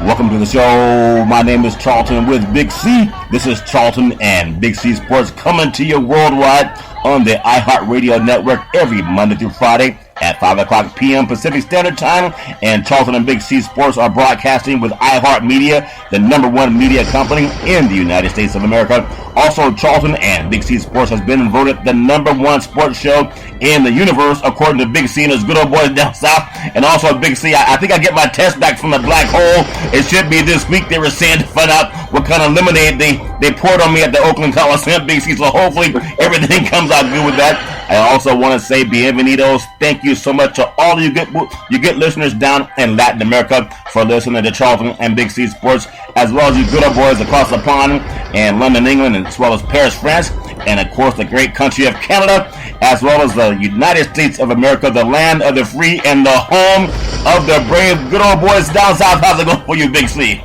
Welcome to the show. My name is Charlton with Big C. This is Charlton and Big C Sports coming to you worldwide on the iHeartRadio network every Monday through Friday at 5 o'clock p.m. Pacific Standard Time. And Charlton and Big C Sports are broadcasting with iHeartMedia, the #1 media company in the United States of America. Also, Charlton and Big C Sports has been voted the #1 sports show in the universe, according to Big C and his good old boys down south. And also, Big C, I think I get my test back from the black hole. It should be this week. They were saying to find out what kind of lemonade they poured on me at the Oakland Coliseum, Big C. So hopefully everything comes out good with that. I also want to say bienvenidos. Thank you so much to all of you good listeners down in Latin America for listening to Charlton and Big C Sports, as well as you good old boys across the pond in London, England, as well as Paris, France, and of course the great country of Canada, as well as the United States of America, the land of the free and the home of the brave good old boys down south. How's it going for you, Big C?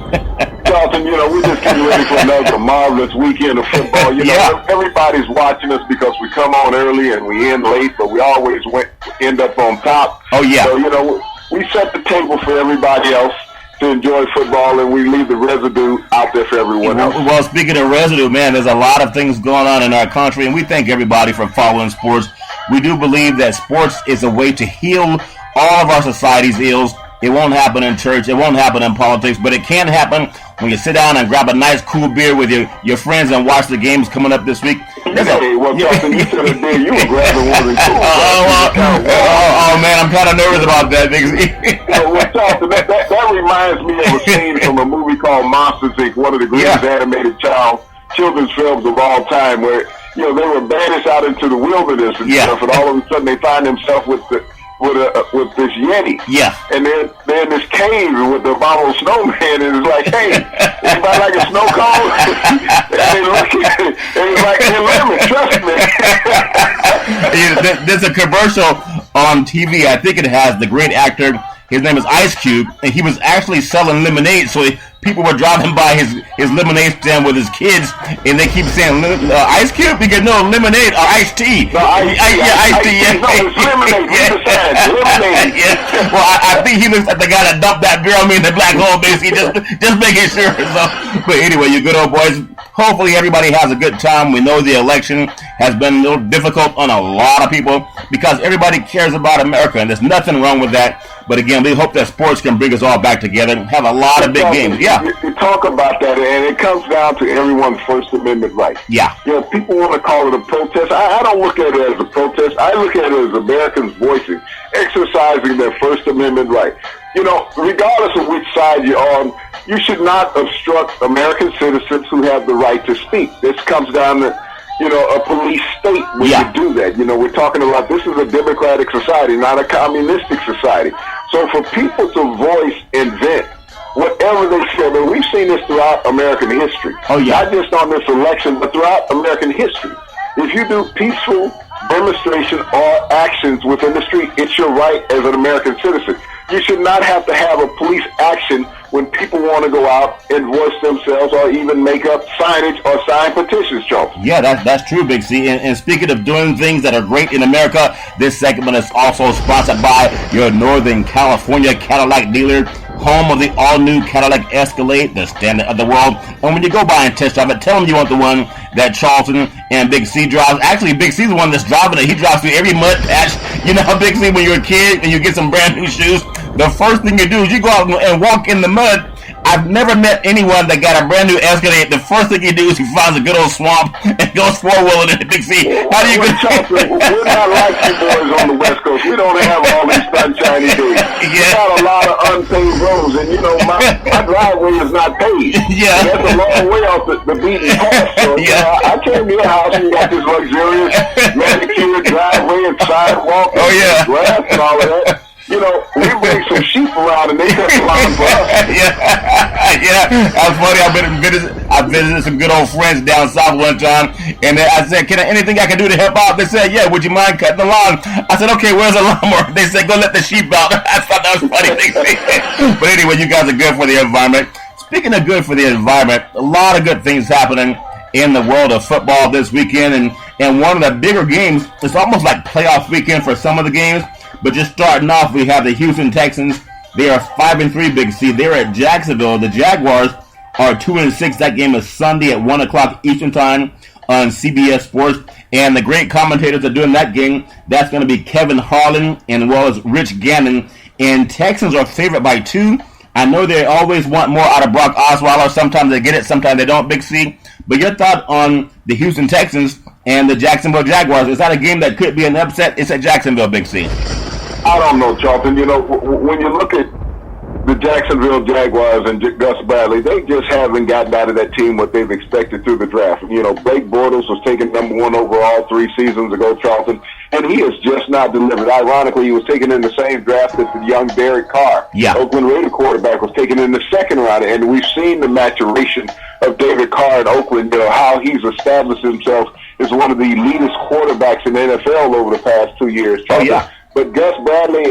Charlton, we're just getting ready for another marvelous weekend of football. Everybody's watching us because we come on early and we end late, but we always end up on top. Oh, yeah. So, we set the table for everybody else to enjoy football, and we leave the residue out there for everyone else. Well, speaking of residue, man, there's a lot of things going on in our country, and we thank everybody for following sports. We do believe that sports is a way to heal all of our society's ills. It won't happen in church. It won't happen in politics, but it can happen when you sit down and grab a nice cool beer with your friends and watch the games coming up this week. Charlton, you said it there. You were grabbing one of the cool. Oh, man, I'm kind of nervous about that. Charlton, that reminds me of a scene from a movie called Monsters, Inc., one of the greatest animated children's films of all time, where they were banished out into the wilderness and stuff, and all of a sudden they find themselves with this Yeti. Yeah. And they're in this cave with the abominable snowman, and it's like, hey, anybody like a snow cone? And they look at it, and it's like, hey, lemon, trust me. There's a commercial on TV. I think it has the great actor. His name is Ice Cube, and he was actually selling lemonade. So people were driving by his lemonade stand with his kids, and they keep saying, Ice Cube? Because no, lemonade or iced tea. No, iced tea. No, it's lemonade. Lemonade. Yeah. Well, I think he looks like the guy that dumped that beer on me in the black hole, basically, just making sure. So, but anyway, you good old boys, hopefully everybody has a good time. We know the election has been a little difficult on a lot of people because everybody cares about America, and there's nothing wrong with that. But again, we hope that sports can bring us all back together and have a lot of big games. Yeah. You talk about that, and it comes down to everyone's First Amendment right. Yeah. People want to call it a protest. I don't look at it as a protest. I look at it as Americans voicing, exercising their First Amendment right. Regardless of which side you're on, you should not obstruct American citizens who have the right to speak. This comes down to a police state when you do that. We're talking about this is a democratic society, not a communistic society. So for people to voice and vent whatever they feel, and we've seen this throughout American history. Oh, yeah. Not just on this election, but throughout American history. If you do peaceful demonstration or actions within the street, it's your right as an American citizen. You should not have to have a police action when people want to go out and voice themselves or even make up signage or sign petitions, Charles. Yeah, that's true, Big C. And speaking of doing things that are great in America, this segment is also sponsored by your Northern California Cadillac dealer, home of the all-new Cadillac Escalade, the standard of the world. And when you go by and test drive it, tell them you want the one that Charlton and Big C drives. Actually, Big C's the one that's driving it. He drives through every mud patch. You know how Big C, when you're a kid and you get some brand new shoes, the first thing you do is you go out and walk in the mud. I've never met anyone that got a brand new Escalade. The first thing he do is he finds a good old swamp and goes four-wheeling in it. Big C, how do you go? We're not like you boys on the West Coast. We don't have all these sunshiny days. We got a lot of unpaved roads, and my driveway is not paved. Yeah, that's a long way off the beaten path. So I came to your house and you got this luxurious manicured driveway and sidewalk, and grass and all of that. We bring some sheep around and they cut the line for us. Yeah. That's funny. I visited some good old friends down south one time, and I said, anything I can do to help out? They said, yeah, would you mind cutting the lawn? I said, okay, where's the lawnmower? They said, go let the sheep out. I thought that was funny. But anyway, you guys are good for the environment. Speaking of good for the environment, a lot of good things happening in the world of football this weekend, and one of the bigger games, it's almost like playoff weekend for some of the games. But just starting off, we have the Houston Texans They are 5-3, Big C. They're at Jacksonville. The Jaguars are 2-6. That game is Sunday at 1 o'clock Eastern Time on CBS Sports. And the great commentators are doing that game. That's going to be Kevin Harlan and as well as Rich Gannon. And Texans are favored by 2. I know they always want more out of Brock Osweiler. Sometimes they get it, sometimes they don't, Big C. But your thought on the Houston Texans and the Jacksonville Jaguars? Is that a game that could be an upset? It's at Jacksonville, Big C. I don't know, Charlton. You know, when you look at the Jacksonville Jaguars and Gus Bradley, they just haven't gotten out of that team what they've expected through the draft. You know, Blake Bortles was taken number 1 overall 3 seasons ago, Charlton, and he has just not delivered. Ironically, he was taken in the same draft as the young Derek Carr. Yeah. Oakland Raider quarterback was taken in the 2nd round, and we've seen the maturation of David Carr in Oakland, you know, how he's established himself as one of the elitist quarterbacks in the NFL over the past 2 years, Charlton. Oh, yeah. But Gus Bradley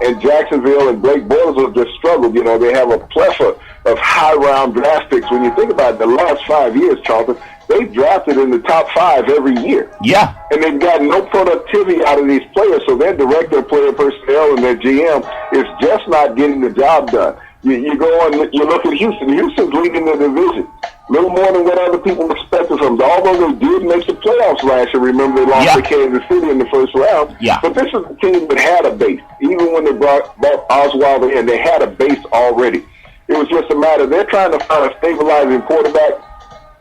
and Jacksonville and Blake Bortles have just struggled. You know, they have a plethora of high-round draft picks. When you think about it, the last 5 years, Charlton, they've drafted in the top 5 every year. Yeah. And they've gotten no productivity out of these players, so their director of player personnel and their GM is just not getting the job done. You go and you look at Houston. Houston's leading the division. A little more than what other people expected from them. Although they did make the playoffs last year, remember they lost to Kansas City in the first round. Yeah. But this is a team that had a base. Even when they brought Osweiler in, they had a base already. It was just a matter, they're trying to find a stabilizing quarterback.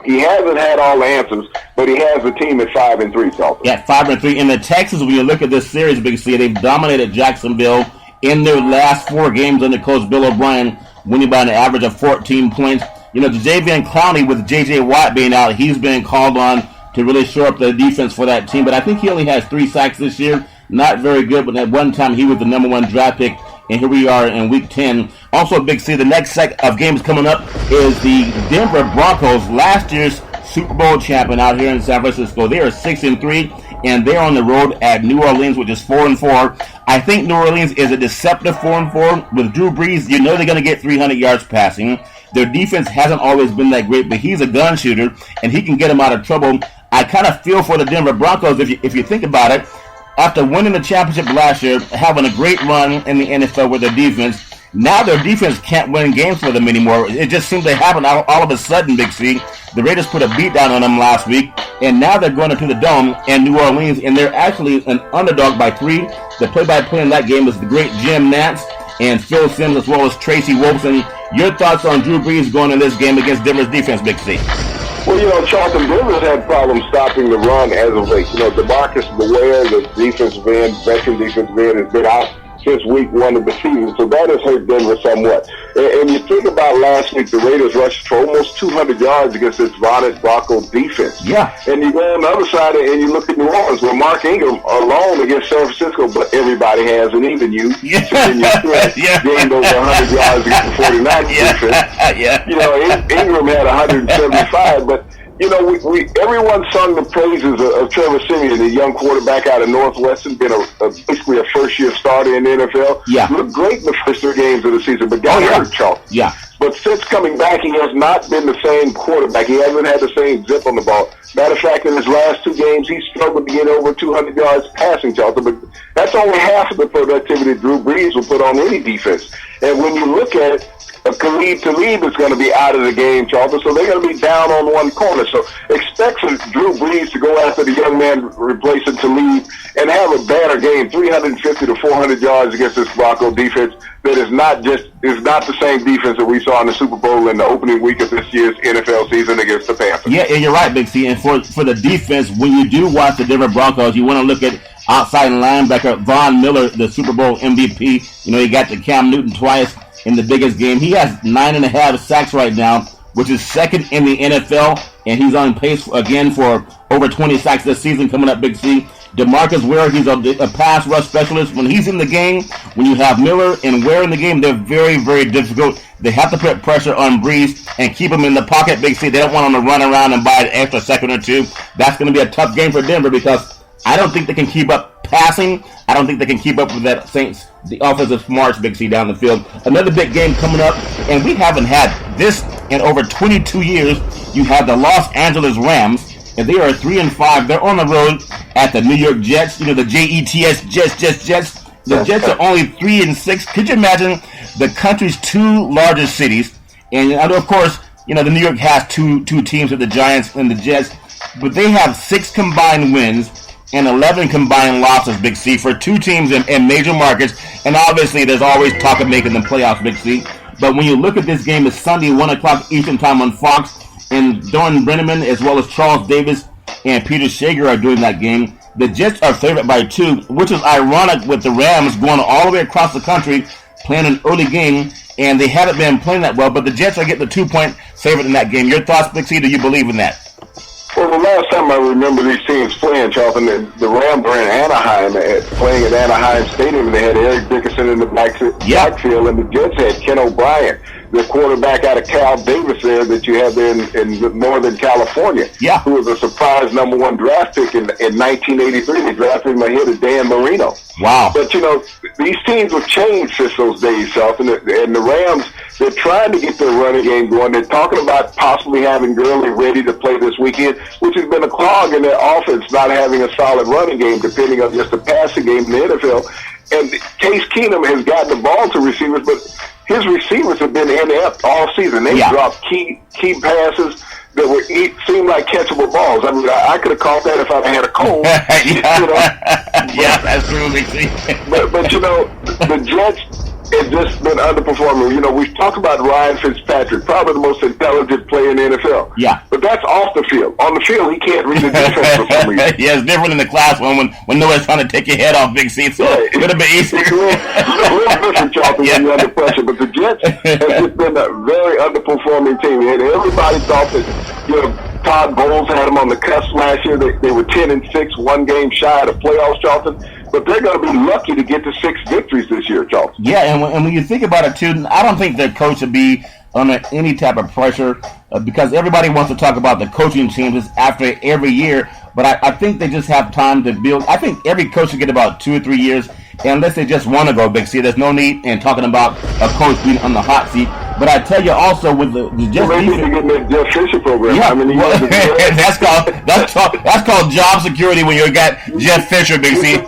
He hasn't had all the answers, but he has a team at 5-3, Charlton. Yeah, 5-3. In the Texans, when you look at this series, Big C, they've dominated Jacksonville in their last 4 games under Coach Bill O'Brien, winning by an average of 14 points. You know, Jadeveon Clowney, with J.J. Watt being out, he's been called on to really shore up the defense for that team. But I think he only has 3 sacks this year. Not very good, but at one time he was the number 1 draft pick. And here we are in Week 10. Also, Big C, the next set of games coming up is the Denver Broncos, last year's Super Bowl champion out here in San Francisco. They are 6-3, and they're on the road at New Orleans, which is 4-4. I think New Orleans is a deceptive 4-4. With Drew Brees, you know they're going to get 300 yards passing. Their defense hasn't always been that great, but he's a gun shooter, and he can get them out of trouble. I kind of feel for the Denver Broncos if you think about it. After winning the championship last year, having a great run in the NFL with their defense, now their defense can't win games for them anymore. It just seems to happen all of a sudden, Big C. The Raiders put a beat down on them last week, and now they're going into the Dome in New Orleans, and they're actually an underdog by 3. The play-by-play in that game is the great Jim Nantz and Phil Simms, as well as Tracy Wolfson. Your thoughts on Drew Brees going in this game against Denver's defense, Big C? Well, you know, Charlton, Denver's had problems stopping the run as of late. You know, DeMarcus Ware, the defensive end, veteran defensive end, has been out since week 1 of the season, so that has hurt Denver somewhat. And you think about last week, the Raiders rushed for almost 200 yards against this vaunted Bronco defense. Yeah. And you go on the other side and you look at New Orleans, where Mark Ingram alone against San Francisco, but everybody has, and even you, gained over 100 yards against the 49ers defense. You know, Ingram had 175, but you know, everyone sung the praises of Trevor Siemian, the young quarterback out of Northwestern, been basically a first-year starter in the NFL. Yeah. Looked great in the first 3 games of the season, but got hurt, Charlton. Yeah. But since coming back, he has not been the same quarterback. He hasn't had the same zip on the ball. Matter of fact, in his last 2 games, he struggled to get over 200 yards passing, Charlton. But that's only half of the productivity Drew Brees will put on any defense. And when you look at it, Khalid Talib is going to be out of the game, Charlton, so they're going to be down on one corner. So expect for Drew Brees to go after the young man replacing Talib and have a banner game, 350 to 400 yards against this Bronco defense that is not the same defense that we saw in the Super Bowl in the opening week of this year's NFL season against the Panthers. Yeah, and you're right, Big C. And for the defense, when you do watch the Denver Broncos, you want to look at outside linebacker Von Miller, the Super Bowl MVP. You know, he got to Cam Newton twice in the biggest game. He has 9.5 sacks right now, which is 2nd in the NFL, and he's on pace again for over 20 sacks this season coming up, Big C. DeMarcus Ware, he's a pass rush specialist. When he's in the game, when you have Miller and Ware in the game, they're very, very difficult. They have to put pressure on Brees and keep him in the pocket, Big C. They don't want him to run around and buy an extra second or 2. That's going to be a tough game for Denver because I don't think they can keep up passing. I don't think they can keep up with that Saints, the offensive smarts, Big C, down the field. Another big game coming up, and we haven't had this in over 22 years. You have the Los Angeles Rams, and they are 3-5. They're on the road at the New York Jets. You know, the Jets, Jets. The Jets are only 3-6. Could you imagine the country's two largest cities? And of course, the New York has two teams with the Giants and the Jets, but they have 6 combined wins and 11 combined losses, Big C, for two teams in major markets. And obviously, there's always talk of making the playoffs, Big C. But when you look at this game, it's Sunday, 1 o'clock Eastern Time on Fox. And Don Brenneman, as well as Charles Davis and Peter Shager are doing that game. The Jets are favored by 2, which is ironic with the Rams going all the way across the country, playing an early game, and they haven't been playing that well. But the Jets are getting the 2-point favorite in that game. Your thoughts, Big C? Do you believe in that? Well, the last time I remember these teams playing, Charlton, the Rams were in Anaheim, playing at Anaheim Stadium, and they had Eric Dickerson in the backfield, and the Jets had Ken O'Brien, the quarterback out of Cal Davis there that you have there in Northern California, who was a surprise number 1 draft pick in 1983. They drafted him ahead of Dan Marino. Wow. But, these teams have changed since those days, Charlton, and the Rams, they're trying to get their running game going. They're talking about possibly having Gurley ready to play this weekend, which has been a clog in their offense, not having a solid running game, depending on just a passing game in the NFL. And Case Keenum has gotten the ball to receivers, but his receivers have been inept all season. They dropped key passes that seemed like catchable balls. I mean, I could have caught that if I had a cold. Yeah, that's true. but the Jets have just been underperforming. We've talked about Ryan Fitzpatrick, probably the most intelligent player in the NFL. Yeah. But that's off the field. On the field, he can't read the defense for some reason. Yeah, it's different in the classroom when nobody's trying to take your head off, Big C. So it's a little bit easier. It's a little different, Charlton, when you're under pressure. But the Jets have just been a very underperforming team. And everybody thought that, Todd Bowles had them on the cusp last year. They were 10-6, 1 game shy of the playoffs, Charlton. But they're going to be lucky to get to 6 victories this year, Charlton. Yeah, and when you think about it, too, I don't think their coach would be under any type of pressure because everybody wants to talk about the coaching changes after every year. But I think they just have time to build. I think every coach should get about 2 or 3 years, unless they just want to go Big C. There's no need in talking about a coach being on the hot seat. But I tell you also with the Jets, they need to get in that Jeff Fisher program. Yeah, I mean, that's called job security when you got Jeff Fisher, Big C.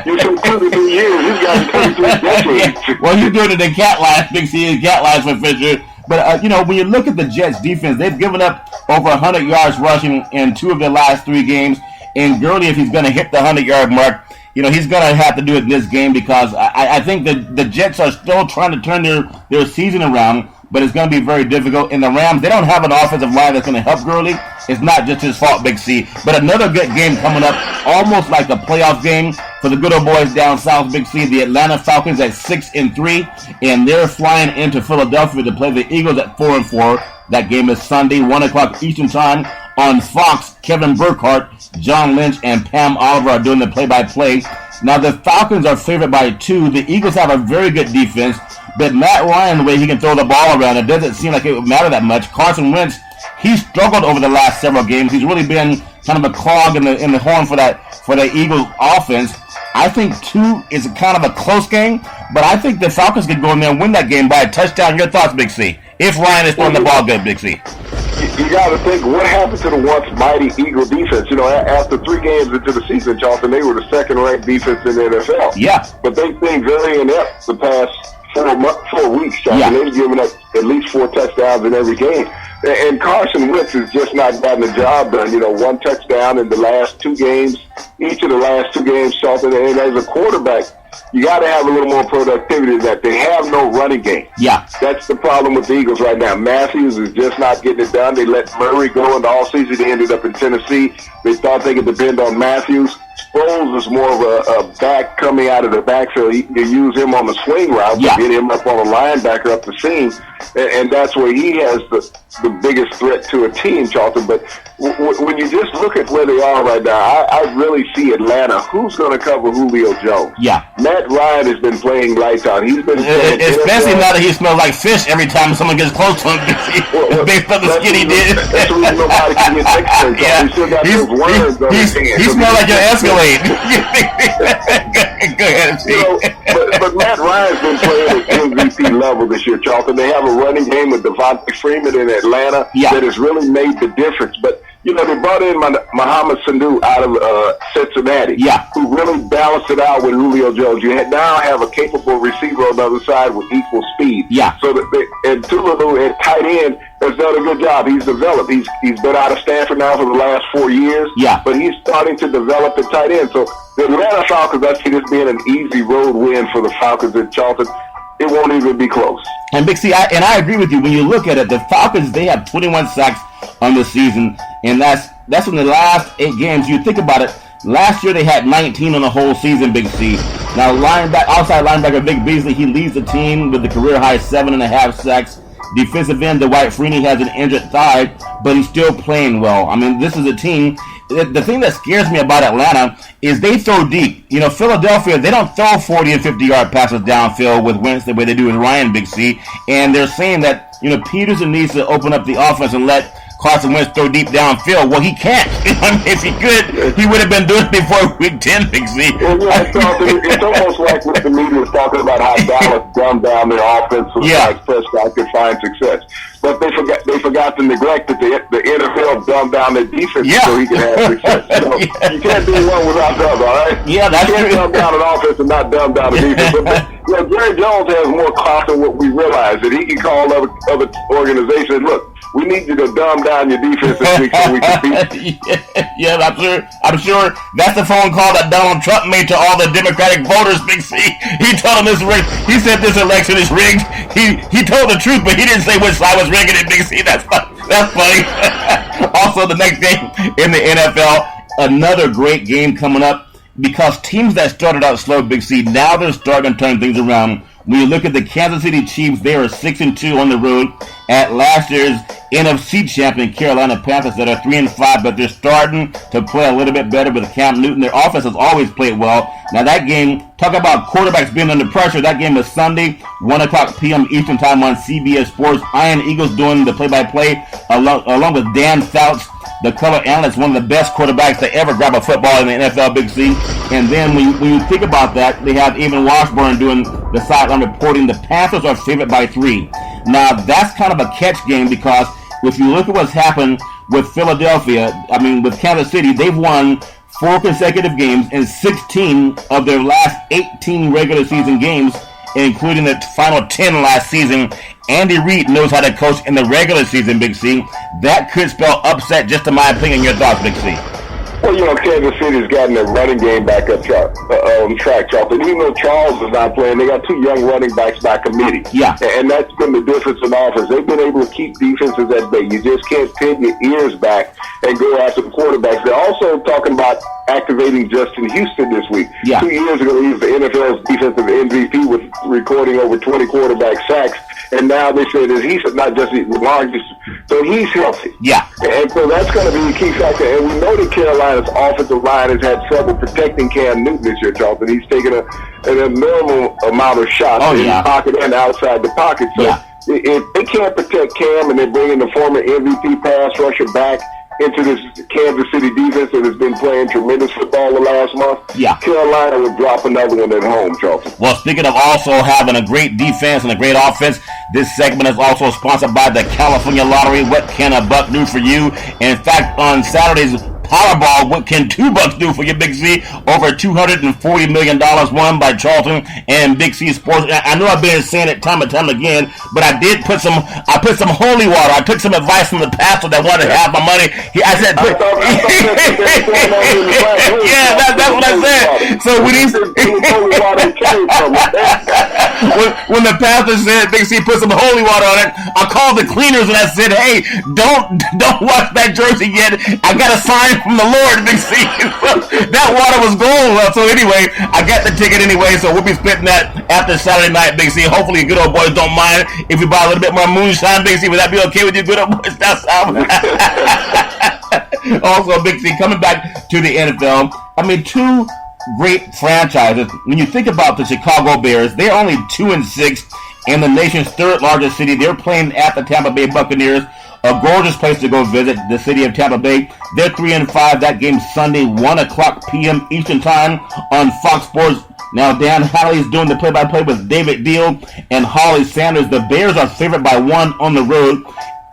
You're from 22 years. He's got 23 decades. Well, you're doing it in cat lines, Big C, and cat lines for Fisher. But when you look at the Jets defense, they've given up over 100 yards rushing in 2 of their last 3 games. And Gurley, if he's going to hit the 100-yard mark, he's going to have to do it in this game because I think that the Jets are still trying to turn their season around, but it's going to be very difficult. And the Rams, they don't have an offensive line that's going to help Gurley. It's not just his fault, Big C. But another good game coming up, almost like a playoff game for the good old boys down south, Big C. The Atlanta Falcons at 6-3, and they're flying into Philadelphia to play the Eagles at 4-4. That game is Sunday, 1 o'clock Eastern Time on Fox. Kevin Burkhardt, John Lynch, and Pam Oliver are doing the play-by-play. Now, the Falcons are favored by 2. The Eagles have a very good defense, but Matt Ryan, the way he can throw the ball around, it doesn't seem like it would matter that much. Carson Wentz, he's struggled over the last several games. He's really been kind of a clog in the horn for the Eagles offense. I think 2 is kind of a close game, but I think the Falcons could go in there and win that game by a touchdown. Your thoughts, Big C? If Ryan is throwing the ball good, Big C. You got to think, what happened to the once mighty Eagle defense? After 3 games into the season, Charlton, they were the second-ranked defense in the NFL. Yeah. But they've been very inept the past 4 weeks, Charlton. Yeah. They've given up at least 4 touchdowns in every game. And Carson Wentz has just not gotten the job done. 1 touchdown in the last 2 games, each of the last 2 games, Charlton. And as a quarterback, you got to have a little more productivity than that. They have no running game. Yeah. That's the problem with the Eagles right now. Matthews is just not getting it done. They let Murray go in the offseason. They ended up in Tennessee. They thought they could depend on Matthews. Sproles is more of a back coming out of the backfield. You use him on the swing route, yeah, get him up on a linebacker up the seam, and that's where he has the biggest threat to a team, Charlton. But when you just look at where they are right now, I really see Atlanta. Who's going to cover Julio Jones? Yeah. Matt Ryan has been playing lights out. He's been playing especially now that he smells like fish every time someone gets close to him. Based on the skin he did. That's the reason nobody can get next to him. Yeah. He still got those worms on his hands. He smells like your Escalade. Go ahead, but Matt Ryan's been playing at MVP level this year, Charlton. They have a running game with Devontae Freeman in Atlanta that has really made the difference. But You know, they brought in Mohamed Sanu out of Cincinnati, who really balanced it out with Julio Jones. You now have a capable receiver on the other side with equal speed. So and Tululu at tight end has done a good job. He's developed. He's been out of Stanford now for the last 4 years. But he's starting to develop at tight end. So the Atlanta Falcons, I see this being an easy road win for the Falcons at Charlton. It won't even be close. And Big C, I agree with you. When you look at it, the Falcons, they have 21 sacks on the season, and that's in the last 8 games. You think about it, last year they had 19 on the whole season, Big C. Now, outside linebacker Vic Beasley, he leads the team with the career-high 7.5 sacks. Defensive end Dwight Freeney has an injured thigh, but he's still playing well. I mean, this is a team. The thing that scares me about Atlanta is they throw deep. You know, Philadelphia, they don't throw 40 and 50-yard passes downfield with Wentz the way they do with Ryan, Big C. And they're saying that, you know, Peterson needs to open up the offense and let Carson Wentz throw deep downfield. Well, he can't. I mean, if he could, he would have been doing it before week 10, Big C. Well, yeah, it's almost like what the media was talking about, how Dallas dumbed down their offense so that Prescott could find success. But they forgot to neglect that the NFL dumbed down their defense so he could have success. So you can't do one without the other, all right? Yeah, that's true. You can't dumb down an offense and not dumb down the defense. But, you know, Jerry Jones has more cost than what we realize, that he can call other organizations, look, we need you to dumb down your defense this week so we can beat you. I'm sure that's the phone call that Donald Trump made to all the Democratic voters, Big C. He told them this rigged. He said this election is rigged. He told the truth, but he didn't say which side was rigging it, Big C. That's funny. Also, the next game in the NFL, another great game coming up, because teams that started out slow, Big C, now they're starting to turn things around. When you look at the Kansas City Chiefs, they are 6-2 on the road at last year's NFC champion Carolina Panthers that are 3-5, but they're starting to play a little bit better with Cam Newton. Their offense has always played well. Now that game, talk about quarterbacks being under pressure. That game is Sunday, 1:00 p.m. Eastern Time on CBS Sports. Ian Eagles doing the play-by-play along with Dan Fouts, the color analyst, one of the best quarterbacks to ever grab a football in the NFL, Big C. And then when you think about that, they have Evan Washburn doing the sideline reporting. The Panthers are favored by 3. Now, that's kind of a catch game, because if you look at what's happened with with Kansas City, they've won 4 consecutive games in 16 of their last 18 regular season games, including the final 10 last season. Andy Reid knows how to coach in the regular season, Big C. That could spell upset, just in my opinion. Your thoughts, Big C? Well, you know, Kansas City's gotten their running game back up on track, Charlton. Even though Charles is not playing, they got 2 young running backs by committee. And that's been the difference in offense. They've been able to keep defenses at bay. You just can't pin your ears back and go after the quarterbacks. They're also talking about activating Justin Houston this week. 2 years ago, he was the NFL's defensive MVP with recording over 20 quarterback sacks. And now they say that he's not just the largest, so he's healthy. And so that's going to be a key factor. And we know that Carolina's offensive line has had trouble protecting Cam Newton this year, Charlton. He's taken an abnormal amount of shots in the pocket and outside the pocket. So if they can't protect Cam and they're bringing the former MVP pass rusher back into this Kansas City defense that has been playing tremendous football the last month, Carolina would drop another one at home, Charlton. Well, speaking of also having a great defense and a great offense, this segment is also sponsored by the California Lottery. What can a buck do for you? In fact, on Saturday's Powerball, what can $2 do for you, Big C? Over $240 million won by Charlton and Big C Sports. I know I've been saying it time and time again, but I put some holy water. I took some advice from the pastor that wanted to have my money. That's what I said. So when the pastor said, Big C, put some holy water on it, I called the cleaners and I said, hey, don't wash that jersey yet. I got a sign from the Lord, Big C. That water was gold. So anyway, I got the ticket anyway, so we'll be splitting that after Saturday night, Big C. Hopefully, good old boys don't mind if we buy a little bit more moonshine, Big C. Would that be okay with you, good old boys? That's also, Big C, coming back to the NFL, I mean, 2 great franchises. When you think about the Chicago Bears, they're only 2-6 in the nation's 3rd largest city. They're playing at the Tampa Bay Buccaneers. A gorgeous place to go visit, the city of Tampa Bay. They're 3-5. That game's Sunday, 1:00 p.m. Eastern Time on Fox Sports. Now, Dan Halley's doing the play-by-play with David Deal and Holly Sanders. The Bears are favored by 1 on the road.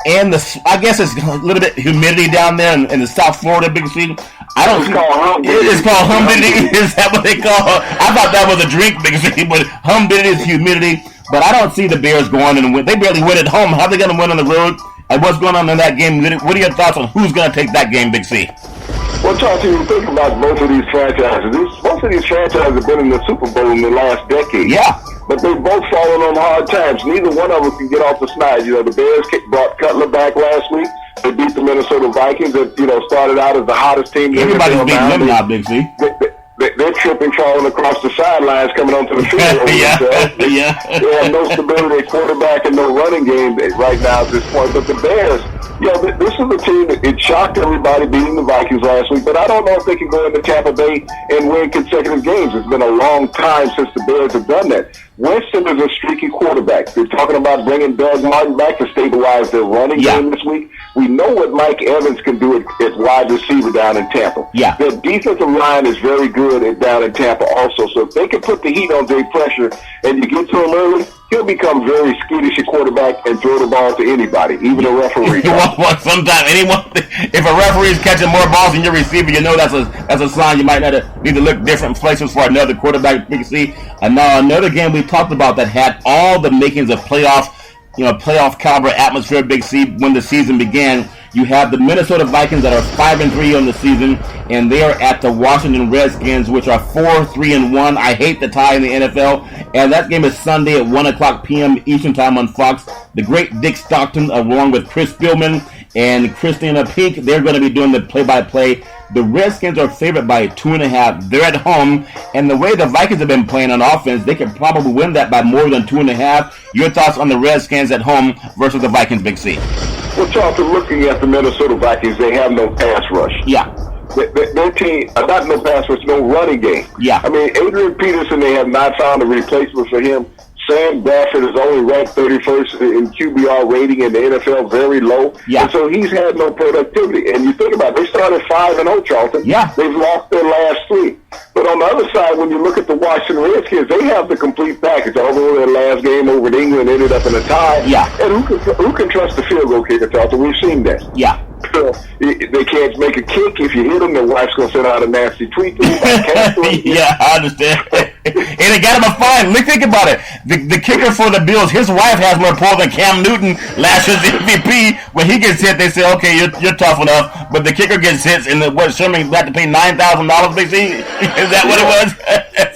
and I guess it's a little bit humidity down there in the South Florida Big C. It's called humidity. Is that what they call it? I thought that was a drink, Big C, but humidity is humidity. But I don't see the Bears going and win. They barely win at home. How are they going to win on the road? And what's going on in that game? What are your thoughts on who's going to take that game, Big C? Well, Charlton, you think about both of these franchises. Both of these franchises have been in the Super Bowl in the last decade. Yeah. But they've both fallen on hard times. Neither one of them can get off the snide. You know, the Bears brought Cutler back last week. They beat the Minnesota Vikings that, started out as the hottest team. Everybody's beating them now, Big C. They're tripping, falling across the sidelines, coming onto the field. They have no stability at quarterback and no running game right now at this point. But the Bears, this is a team that it shocked everybody beating the Vikings last week. But I don't know if they can go into Tampa Bay and win consecutive games. It's been a long time since the Bears have done that. Winston is a streaky quarterback. They're talking about bringing Doug Martin back to stabilize their running game this week. We know what Mike Evans can do at wide receiver down in Tampa. Yeah. Their defensive line is very good down in Tampa also. So if they can put the heat on Jay Pressure and you get to him early, he'll become very skittish at quarterback and throw the ball to anybody, even a referee. Sometimes if a referee is catching more balls than your receiver, that's a sign you might need to look different places for another quarterback. You can see. And now another game we talked about that had all the makings of playoff caliber atmosphere, Big C, when the season began. You have the Minnesota Vikings that are 5-3 on the season, and they are at the Washington Redskins, which are 4-3-1. I hate the tie in the NFL, and that game is Sunday at 1:00 p.m. Eastern Time on Fox. The great Dick Stockton, along with Chris Spielman and Christina Pink, they're going to be doing the play-by-play. The Redskins are favored by 2.5. They're at home, and the way the Vikings have been playing on offense, they could probably win that by more than 2.5. Your thoughts on the Redskins at home versus the Vikings, Big C? Well, Charlton, looking at the Minnesota Vikings, they have no pass rush. Yeah. Their team, not no pass rush, no running game. Yeah. I mean, Adrian Peterson, they have not found a replacement for him. Sam Bradford is only ranked 31st in QBR rating in the NFL, very low. Yeah. And so he's had no productivity. And you think about it, they started 5-0, Charlton. Yeah. They've lost their last 3. But on the other side, when you look at the Washington Redskins, they have the complete package. Although their last game over England ended up in a tie. Yeah. And who can trust the field goal kicker, Charlton? We've seen that. Yeah. They can't make a kick. If you hit them, their wife's going to send out a nasty tweet to you. Yeah, I understand. And they got him a fine. Think about it. The kicker for the Bills, his wife has more pull than Cam Newton, last year's MVP. When he gets hit, they say, okay, you're tough enough. But the kicker gets hit, and Sherman had to pay $9,000, Big C? Is that what it was?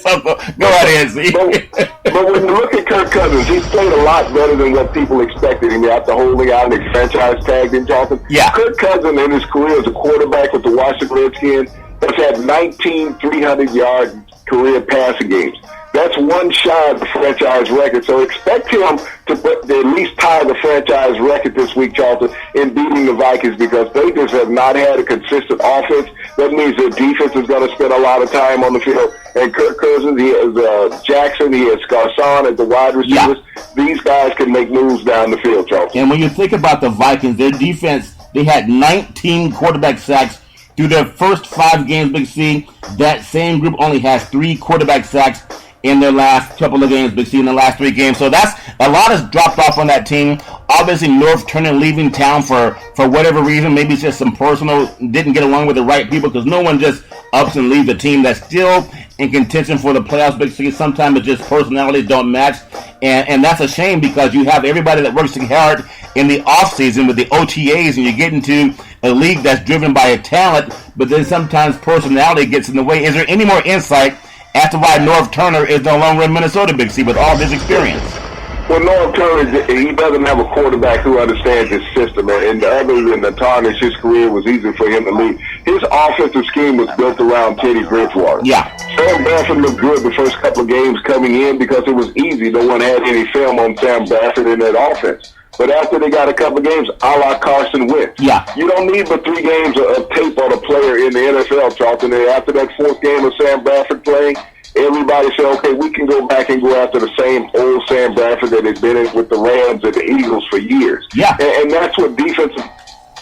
So go right ahead, see. But when you look at Kirk Cousins, he's played a lot better than what people expected him after holding out and franchise tagged in Charlton. Yeah. Kirk Cousins in his career as a quarterback with the Washington Redskins has had 19 300-yard career passing games. That's one shy of the franchise record. So expect him to at least tie the franchise record this week, Charlton, in beating the Vikings, because they just have not had a consistent offense. That means their defense is going to spend a lot of time on the field. And Kirk Cousins, he has Jackson, he has Garcon at the wide receivers. Yeah. These guys can make moves down the field, Charlton. And when you think about the Vikings, their defense, they had 19 quarterback sacks through their first 5 games, Big C. That same group only has 3 quarterback sacks in their last couple of games, Big C, in the last 3 games. So that's a lot has dropped off on that team. Obviously, North Turner leaving town for whatever reason. Maybe it's just some personal, didn't get along with the right people, because no one just ups and leaves a team that's still in contention for the playoffs, Big C. Sometimes it's just personalities don't match. And that's a shame, because you have everybody that works hard in the offseason with the OTAs, and you get into a league that's driven by a talent, but then sometimes personality gets in the way. Is there any more insight as to why North Turner is no longer in Minnesota, Big C, with all his experience? Well, North Turner, he doesn't have a quarterback who understands his system, and other than the tarnish, his career was easy for him to leave. His offensive scheme was built around Teddy Bridgewater. Yeah. Sam Bradford looked good the first couple of games coming in because it was easy. No one had any film on Sam Bradford in that offense. But after they got a couple of games, a la Carson Wentz. Yeah. You don't need but 3 games of tape on a player in the NFL, Charlton. And after that 4th game of Sam Bradford playing, everybody said, okay, we can go back and go after the same old Sam Bradford that has been in with the Rams and the Eagles for years. Yeah. And that's what defensive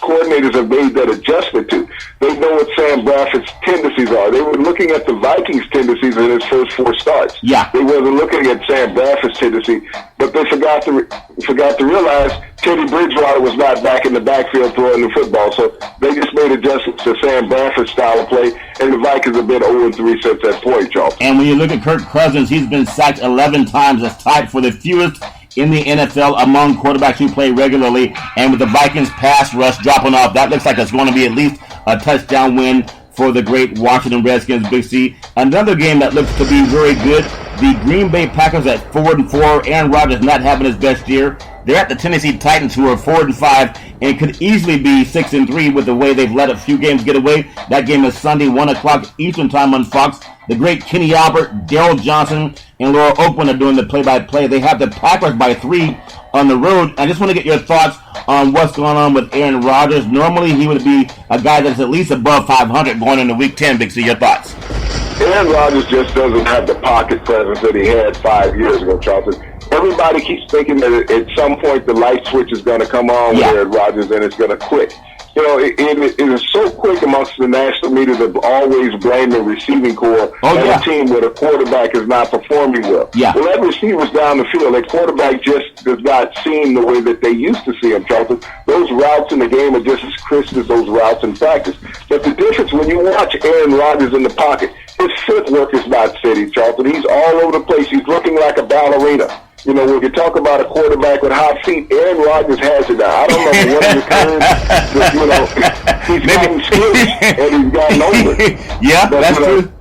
coordinators have made that adjustment to. They know what Sam Bradford's tendencies are. They were looking at the Vikings' tendencies in his first 4 starts. Yeah. They wasn't looking at Sam Bradford's tendency, but they forgot to realize Teddy Bridgewater was not back in the backfield throwing the football. So they just made adjustments to Sam Bradford's style of play, and the Vikings have been 0-3 since that point, Charles. And when you look at Kirk Cousins, he's been sacked 11 times. That's tied for the fewest in the NFL among quarterbacks who play regularly. And with the Vikings pass rush dropping off, that looks like it's going to be at least a touchdown win for the great Washington Redskins, Big C. Another game that looks to be very good, the Green Bay Packers at 4-4. Aaron Rodgers not having his best year. They're at the Tennessee Titans, who are 4-5 and could easily be 6-3 with the way they've let a few games get away. That game is Sunday, 1 o'clock Eastern Time on Fox. The great Kenny Albert, Daryl Johnson, and Laura Oakland are doing the play-by-play. They have the Packers by 3 on the road. I just want to get your thoughts on what's going on with Aaron Rodgers. Normally, he would be a guy that's at least above 500 going into Week 10. Big C, your thoughts? Aaron Rodgers just doesn't have the pocket presence that he had 5 years ago, Charlton. Everybody keeps thinking that at some point the light switch is going to come on with Aaron Rodgers and it's going to quit. You know, it is so quick amongst the national media to always blame the receiving corps and a team where the quarterback is not performing well. Yeah. Well, that receiver's down the field. That quarterback just does not seem the way that they used to see him, Charlton. Those routes in the game are just as crisp as those routes in practice. But the difference when you watch Aaron Rodgers in the pocket, his footwork is not steady, Charlton. He's all over the place. He's looking like a ballerina. You know, when you talk about a quarterback with hot feet, Aaron Rodgers has it now. I don't know what it occurred, but, you know, he's gotten skills and he's gotten over it. Yeah, but, that's true.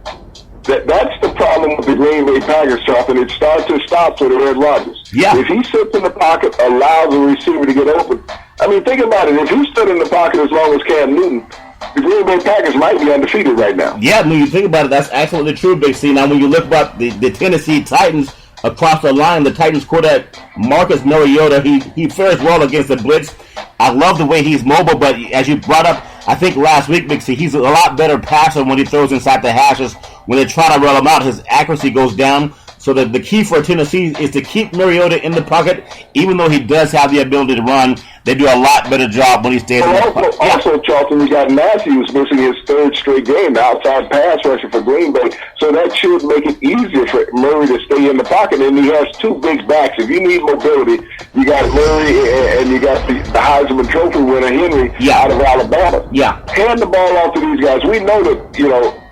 That's the problem with the Green Bay Packers, Charlton. It starts to stop for the Aaron Rodgers. Yeah. If he sits in the pocket, allows the receiver to get open. I mean, think about it. If he stood in the pocket as long as Cam Newton, the Green Bay Packers might be undefeated right now. Yeah, when you think about it, that's absolutely true, Big C. Now, when you look about the Tennessee Titans, across the line, the Titans quarterback Marcus Mariota, he fares well against the blitz. I love the way he's mobile, but as you brought up, I think last week, Big C, he's a lot better passer when he throws inside the hashes. When they try to roll him out, his accuracy goes down. So the key for Tennessee is to keep Mariota in the pocket, even though he does have the ability to run. They do a lot better job when he stays in the pocket. Also, Charlton, we got Matthews missing his 3rd straight game, the outside pass rusher for Green Bay. So that should make it easier for Murray to stay in the pocket. And he has 2 big backs. If you need mobility, you got Murray and you got the Heisman Trophy winner, Henry, out of Alabama. Yeah. Hand the ball off to these guys. We know that, you know,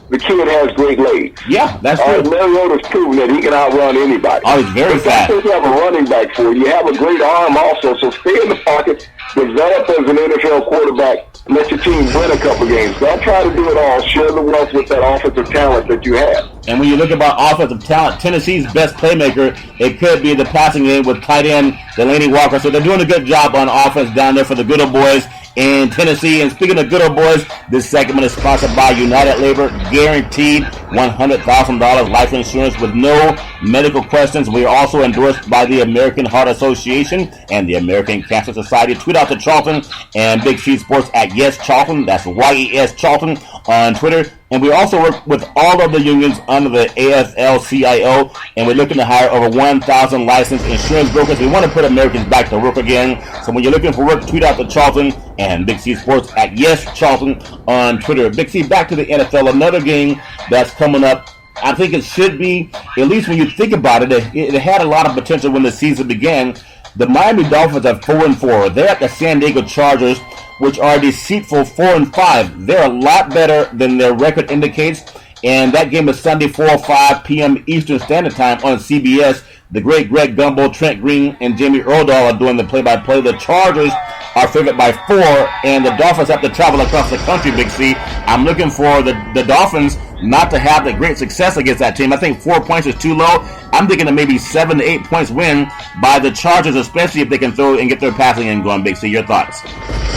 the kid has great legs. Yeah, that's true. Mariota's proven that he can outrun anybody. Oh, he's very fast. That's what you have a running back for. You have a great arm also, so stay in the pocket, develop as an NFL quarterback, let your team win a couple games. Don't try to do it all. Share the wealth with that offensive talent that you have. And when you look about offensive talent, Tennessee's best playmaker, it could be the passing game with tight end Delaney Walker. So they're doing a good job on offense down there for the good old boys in Tennessee. And speaking of good old boys, this segment is sponsored by United Labor, guaranteed $100,000 life insurance with no medical questions. We are also endorsed by the American Heart Association and the American Cancer Society. Tweet out to Charlton and Big C Sports at Yes Charlton. That's YES Charlton on Twitter. And we also work with all of the unions under the AFL-CIO, and we're looking to hire over 1,000 licensed insurance brokers. We want to put Americans back to work again. So when you're looking for work, tweet out to Charlton and Big C Sports at Yes Charlton on Twitter. Big C, back to the NFL. Another game that's coming up. I think it should be, at least when you think about it, it had a lot of potential when the season began. The Miami Dolphins are 4-4. They're at the San Diego Chargers, which are deceitful 4-5. They're a lot better than their record indicates. And that game is Sunday, 4:05 p.m. Eastern Standard Time on CBS. The great Greg Gumbel, Trent Green, and Jamie Erdahl are doing the play-by-play. The Chargers are favored by 4, and the Dolphins have to travel across the country, Big C. I'm looking for the Dolphins not to have the great success against that team. I think 4 points is too low. I'm thinking of maybe 7 to 8 points win by the Chargers, especially if they can throw and get their passing in going, Big C. Your thoughts?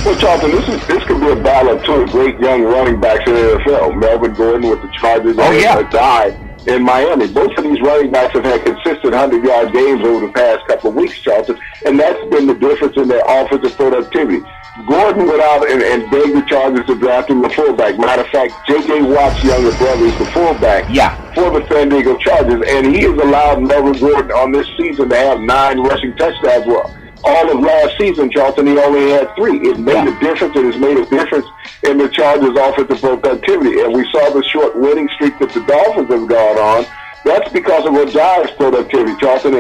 Well, Charlton, this could be a battle of 2 great young running backs in the NFL. Melvin Gordon with the Chargers and died in Miami. Both of these running backs have had consistent 100-yard games over the past couple of weeks, Charlton, and that's been the difference in their offensive productivity. Gordon went out and begged the Chargers to draft him the fullback. Matter of fact, J.J. Watt's younger brother is the fullback for the San Diego Chargers, and he has allowed Melvin Gordon on this season to have 9 rushing touchdowns. Well, all of last season, Charlton, he only had 3. It made a difference. It has made a difference in the Chargers' offensive productivity. And we saw the short winning streak that the Dolphins have gone on. That's because of Ajayi's productivity, Charlton.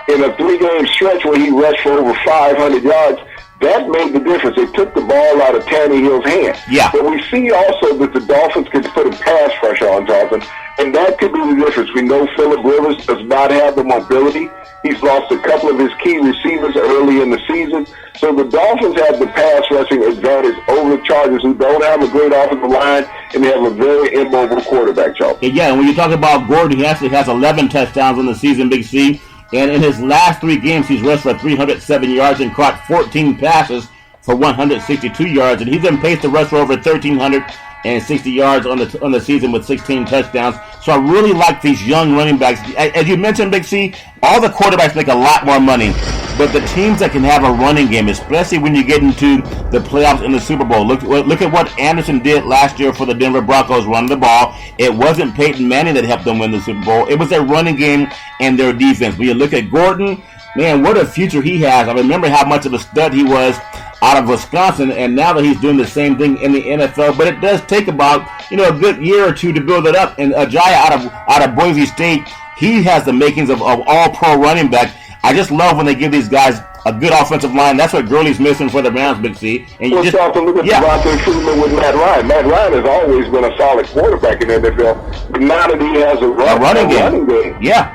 In a 3-game stretch where he rushed for over 500 yards, that made the difference. They took the ball out of Tannehill's hand. Yeah. But we see also that the Dolphins can put a pass pressure on Charlton, and that could be the difference. We know Phillip Rivers does not have the mobility. He's lost a couple of his key receivers early in the season. So the Dolphins have the pass rushing advantage over the Chargers, who don't have a great offensive line, and they have a very immobile quarterback, Charlton. Yeah, and when you talk about Gordon, he actually has 11 touchdowns in the season, Big C. And in his last 3 games, he's rushed for 307 yards and caught 14 passes for 162 yards. And he's on pace to rush for over 1,360 yards on the season with 16 touchdowns. So I really like these young running backs. As you mentioned, Big C, all the quarterbacks make a lot more money. But the teams that can have a running game, especially when you get into the playoffs in the Super Bowl. Look at what Anderson did last year for the Denver Broncos running the ball. It wasn't Peyton Manning that helped them win the Super Bowl. It was their running game and their defense. When you look at Gordon, man, what a future he has. I remember how much of a stud he was out of Wisconsin, and now that he's doing the same thing in the NFL. But it does take about, a good year or two to build it up. And Ajayi out of Boise State, he has the makings of all-pro running back. I just love when they give these guys a good offensive line. That's what Gurley's missing for the Browns, Big C. And you Charlton, look at Devontae Freeman with Matt Ryan. Matt Ryan has always been a solid quarterback in the NFL, but now that he has a running game,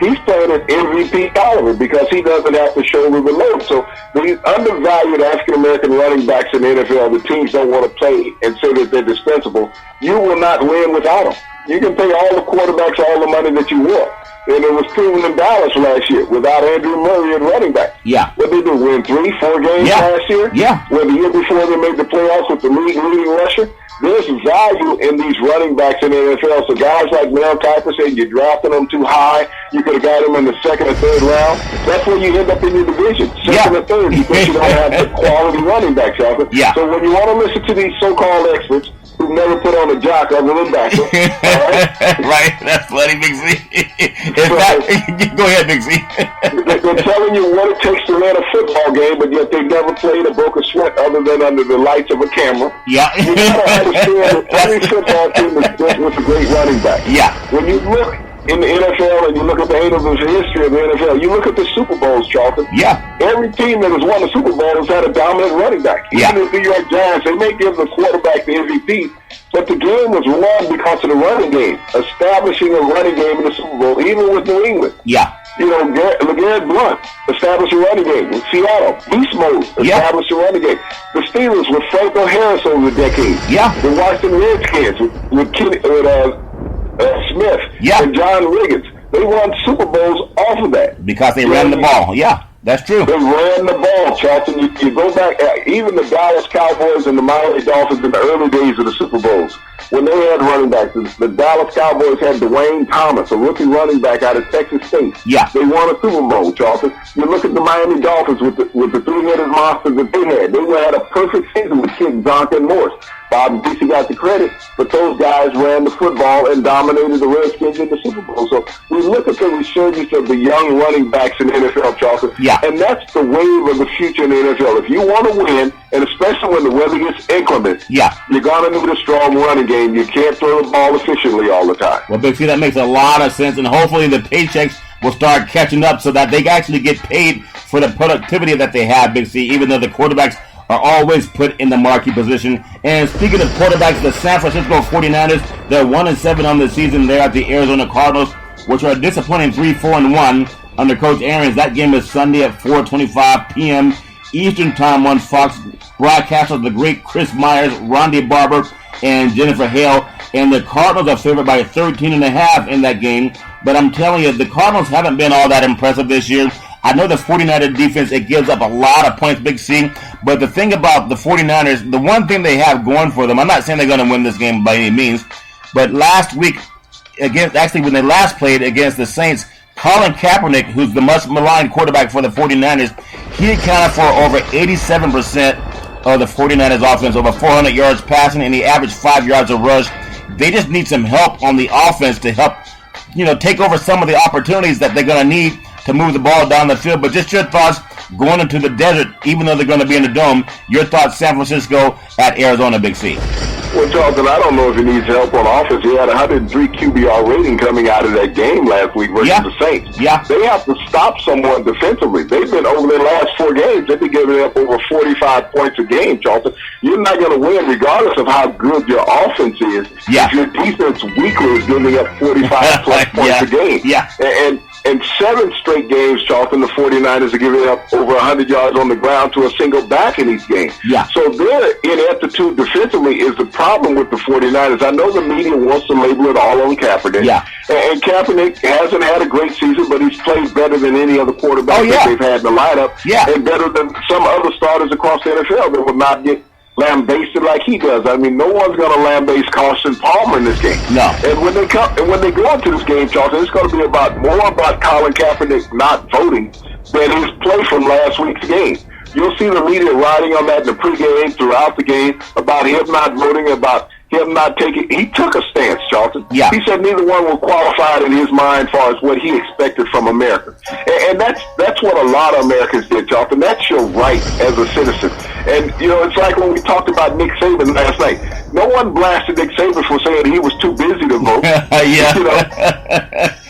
he's playing at MVP caliber because he doesn't have to shoulder the load. So these undervalued African-American running backs in the NFL, the teams don't want to play and say that they're dispensable. You will not win without them. You can pay all the quarterbacks all the money that you want. And it was proven in Dallas last year without Andrew Murray at running back. Yeah. What did they do, win 3-4 games last year? Yeah. Well, the year before they made the playoffs with the leading rusher. There's value in these running backs in the NFL. So guys like Mel Kiper said, you're drafting them too high. You could have got them in the 2nd or 3rd round. That's where you end up in your division, 2nd or 3rd, because you don't have the quality running backs, Charlton. Yeah. So when you want to listen to these so-called experts who never put on a jock other than backup, right? That's funny, Big Z. Go ahead, Big Z. They're telling you what it takes to win a football game, but yet they never played or broke a sweat other than under the lights of a camera. Yeah. You gotta understand that every football team is built with a great running back. Yeah. When you look in the NFL and you look at the history of the NFL, you look at the Super Bowls, Charlton. Yeah. Every team that has won the Super Bowl has had a dominant running back. Yeah. Even the New York Giants, they may give the quarterback the MVP, but the game was won because of the running game, establishing a running game in the Super Bowl, even with New England. Yeah. LeGarrette Blount established a running game. With Seattle, Beast Mode established a running game. The Steelers with Franco Harris over the decades. Yeah. The Washington Redskins with Smith and John Riggins. They won Super Bowls off of that. Because they ran the ball. Yeah, that's true. They ran the ball, Charlton. You go back, even the Dallas Cowboys and the Miami Dolphins in the early days of the Super Bowls, when they had running backs, the Dallas Cowboys had Dwayne Thomas, a rookie running back out of Texas State. Yeah. They won a Super Bowl, Charlton. You look at the Miami Dolphins with the three-headed monster that they had. They had a perfect season with King Zonk and Morse. Bob Beasy got the credit, but those guys ran the football and dominated the Redskins in the Super Bowl. So we look at the resurgence of the young running backs in the NFL, Charlton, and that's the wave of the future in the NFL. If you want to win, and especially when the weather gets inclement, you're going to need a strong running game. You can't throw the ball efficiently all the time. Well, Big C, that makes a lot of sense, and hopefully the paychecks will start catching up so that they actually get paid for the productivity that they have, Big C, even though the quarterbacks are always put in the marquee position. And speaking of quarterbacks, the San Francisco 49ers, they're 1-7 on the season. They're at the Arizona Cardinals, which are a disappointing 3-4-1 under Coach Arians. That game is Sunday at 4:25 p.m. Eastern Time on Fox. Broadcasters the great Chris Myers, Ronde Barber, and Jennifer Hale. And the Cardinals are favored by 13.5 in that game. But I'm telling you, the Cardinals haven't been all that impressive this year. I know the 49ers defense, it gives up a lot of points, Big C. But the thing about the 49ers, the one thing they have going for them, I'm not saying they're going to win this game by any means, but last week, when they last played against the Saints, Colin Kaepernick, who's the much maligned quarterback for the 49ers, he accounted for over 87% of the 49ers offense, over 400 yards passing, and he averaged 5 yards a rush. They just need some help on the offense to help, take over some of the opportunities that they're going to need to move the ball down the field. But just your thoughts going into the desert, even though they're going to be in the dome. Your thoughts, San Francisco at Arizona, Big C? Well, Charlton, I don't know if he needs help on offense. He had a 103 QBR rating coming out of that game last week versus the Saints. Yeah. They have to stop someone defensively. They've been, over their last 4 games, they've been giving up over 45 points a game, Charlton. You're not going to win regardless of how good your offense is. Yeah. If your defense weakly is giving up 45 plus points a game. Yeah. And 7 straight games, Charlton, the 49ers are giving up over 100 yards on the ground to a single back in each game. Yeah. So their ineptitude defensively is the problem with the 49ers. I know the media wants to label it all on Kaepernick. Yeah. And Kaepernick hasn't had a great season, but he's played better than any other quarterback that they've had in the lineup. Yeah. And better than some other starters across the NFL that will not get lambasted like he does. I mean, no one's going to lambaste Carson Palmer in this game. No. And when they go into this game, Charlton, it's going to be more about Colin Kaepernick not voting than his play from last week's game. You'll see the media riding on that in the pregame, throughout the game, about him not voting, about him not taking. He took a stance, Charlton. Yeah. He said neither one were qualified in his mind as far as what he expected from America. And that's what a lot of Americans did, Charlton. That's your right as a citizen. And, you know, it's like when we talked about Nick Saban last night. No one blasted Nick Saban for saying he was too busy to vote. Yeah. You know,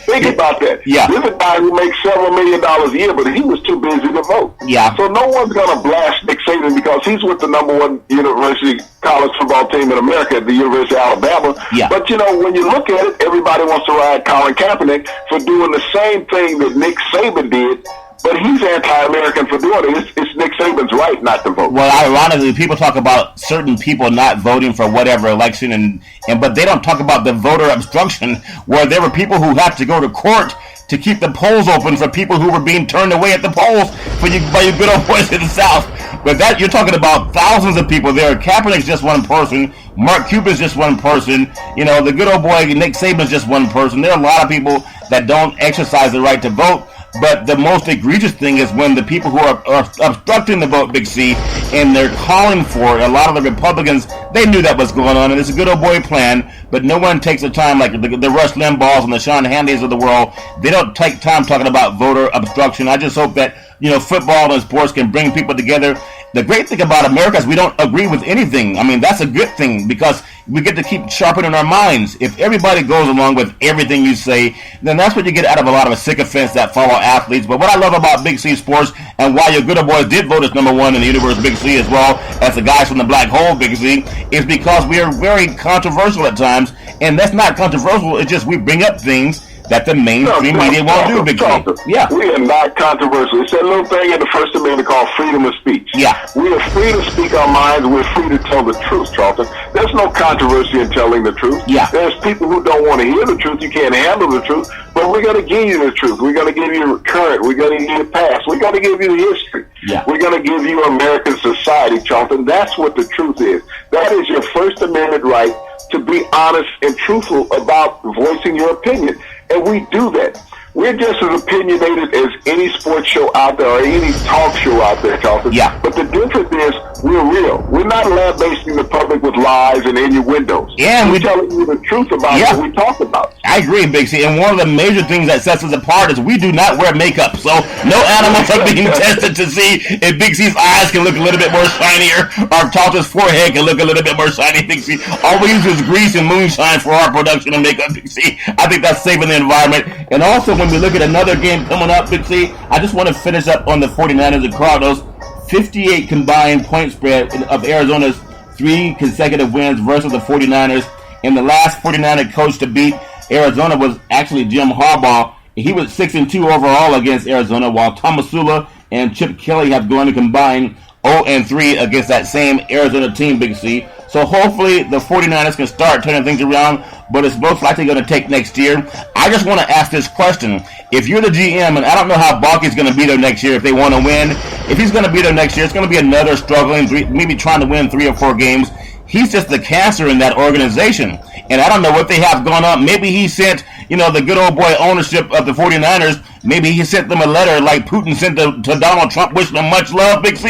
think about that. Yeah. This is a guy who makes several $1 million a year, but he was too busy to vote. Yeah. So no one's going to blast Nick Saban because he's with the #1 university college football team in America at the University of Alabama. Yeah. But, you know, when you look at it, everybody wants to ride Colin Kaepernick for doing the same thing that Nick Saban did. But he's anti-American for doing it. It's Nick Saban's right not to vote. Well, ironically, people talk about certain people not voting for whatever election, but they don't talk about the voter obstruction, where there were people who had to go to court to keep the polls open for people who were being turned away at the polls by you good old boys in the South. But that you're talking about thousands of people there. Kaepernick's just one person. Mark Cuban's just one person. You know, the good old boy Nick Saban's just one person. There are a lot of people that don't exercise the right to vote. But the most egregious thing is when the people who are obstructing the vote, Big C, and they're calling for it. A lot of the Republicans, they knew that was going on, and it's a good old boy plan, but no one takes the time, like the Rush Limbaughs and the Sean Hannitys of the world, they don't take time talking about voter obstruction. I just hope that, you know, football and sports can bring people together. The great thing about America is we don't agree with anything. I mean, that's a good thing because we get to keep sharpening our minds. If everybody goes along with everything you say, then that's what you get out of a lot of sycophants that follow athletes. But what I love about Big C Sports and why your good old boys did vote as #1 in the universe, Big C, as well as the guys from the Black Hole, Big C, is because we are very controversial at times. And that's not controversial. It's just we bring up things that the mainstream media won't do, Big C. Yeah. We are not controversial. It's that little thing in the First Amendment called freedom of speech. Yeah. We are free to speak our minds. We're free to tell the truth, Charlton. There's no controversy in telling the truth. Yeah. There's people who don't want to hear the truth. You can't handle the truth. But we're going to give you the truth. We're going to give you current. We're going to give you the past. We're going to give you the history. Yeah. We're going to give you American society, Charlton. That's what the truth is. That is your First Amendment right to be honest and truthful about voicing your opinion. And we do that. We're just as opinionated as any sports show out there or any talk show out there, Charlton. Yeah. But the difference is we're real. We're not lambasting the public with lies and innuendos. Yeah, we're telling you the truth about what we talk about. I agree, Big C. And one of the major things that sets us apart is we do not wear makeup. So no animals are being tested to see if Big C's eyes can look a little bit more shinier or Charlton's forehead can look a little bit more shiny, Big C. All we use is grease and moonshine for our production of makeup, Big C. I think that's saving the environment. And also, when we look at another game coming up, Big C, I just want to finish up on the 49ers and Cardinals. 58 combined point spread of Arizona's 3 consecutive wins versus the 49ers. And the last 49er coach to beat Arizona was actually Jim Harbaugh. He was 6-2 overall against Arizona, while Tomasula and Chip Kelly have gone to combine 0-3 against that same Arizona team, Big C. So hopefully the 49ers can start turning things around, but it's most likely going to take next year. I just want to ask this question. If you're the GM, and I don't know how Balky's going to be there next year if they want to win, if he's going to be there next year, it's going to be another struggling, maybe trying to win 3 or 4 games. He's just the cancer in that organization. And I don't know what they have going on. Maybe he sent, the good old boy ownership of the 49ers maybe he sent them a letter like Putin sent to Donald Trump wishing him much love, Big C.